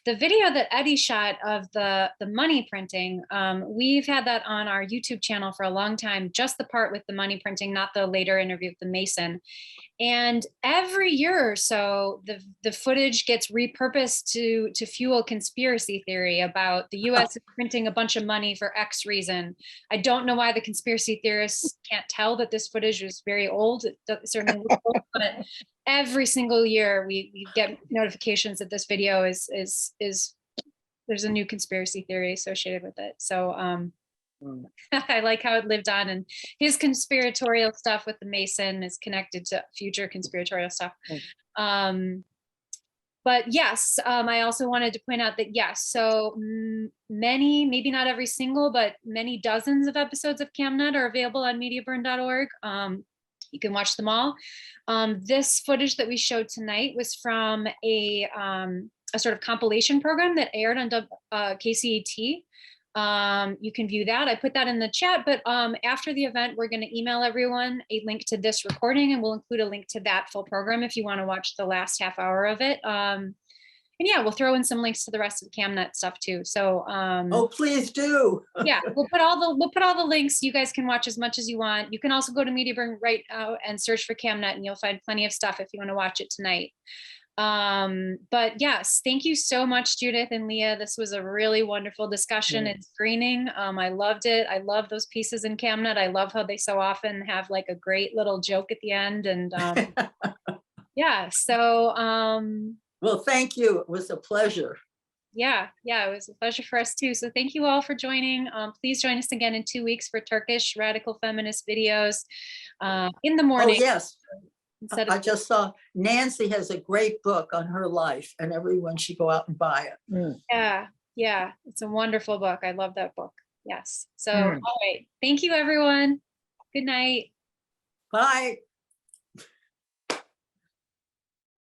The video that Eddie shot of the money printing, we've had that on our YouTube channel for a long time, just the part with the money printing, not the later interview with the Mason. And every year or so, the footage gets repurposed to fuel conspiracy theory about the US is printing a bunch of money for X reason. I don't know why the conspiracy theorists can't tell that this footage was very old. It certainly was old, but every single year we get notifications that this video is there's a new conspiracy theory associated with it. So I like how it lived on, and his conspiratorial stuff with the Mason is connected to future conspiratorial stuff. But yes, I also wanted to point out that yes, so many, maybe not every single, but many dozens of episodes of CamNet are available on mediaburn.org. You can watch them all. This footage that we showed tonight was from a sort of compilation program that aired on KCAT. You can view that. I put that in the chat, but after the event, we're going to email everyone a link to this recording, and we'll include a link to that full program if you want to watch the last half hour of it. And yeah, we'll throw in some links to the rest of the CamNet stuff too. So oh, please do. Yeah, we'll put all the links. You guys can watch as much as you want. You can also go to MediaBurn right now and search for CamNet, and you'll find plenty of stuff if you want to watch it tonight. But yes, thank you so much, Judith and Leah. This was a really wonderful discussion and screening. I loved it. I love those pieces in CamNet. I love how they so often have like a great little joke at the end. And yeah, so well, thank you. It was a pleasure. Yeah, it was a pleasure for us too. So thank you all for joining. Please join us again in 2 weeks for Turkish radical feminist videos in the morning. Oh, yes. I just saw Nancy has a great book on her life, and everyone should go out and buy it. Yeah, it's a wonderful book. I love that book. Yes. So, all right. Thank you, everyone. Good night. Bye.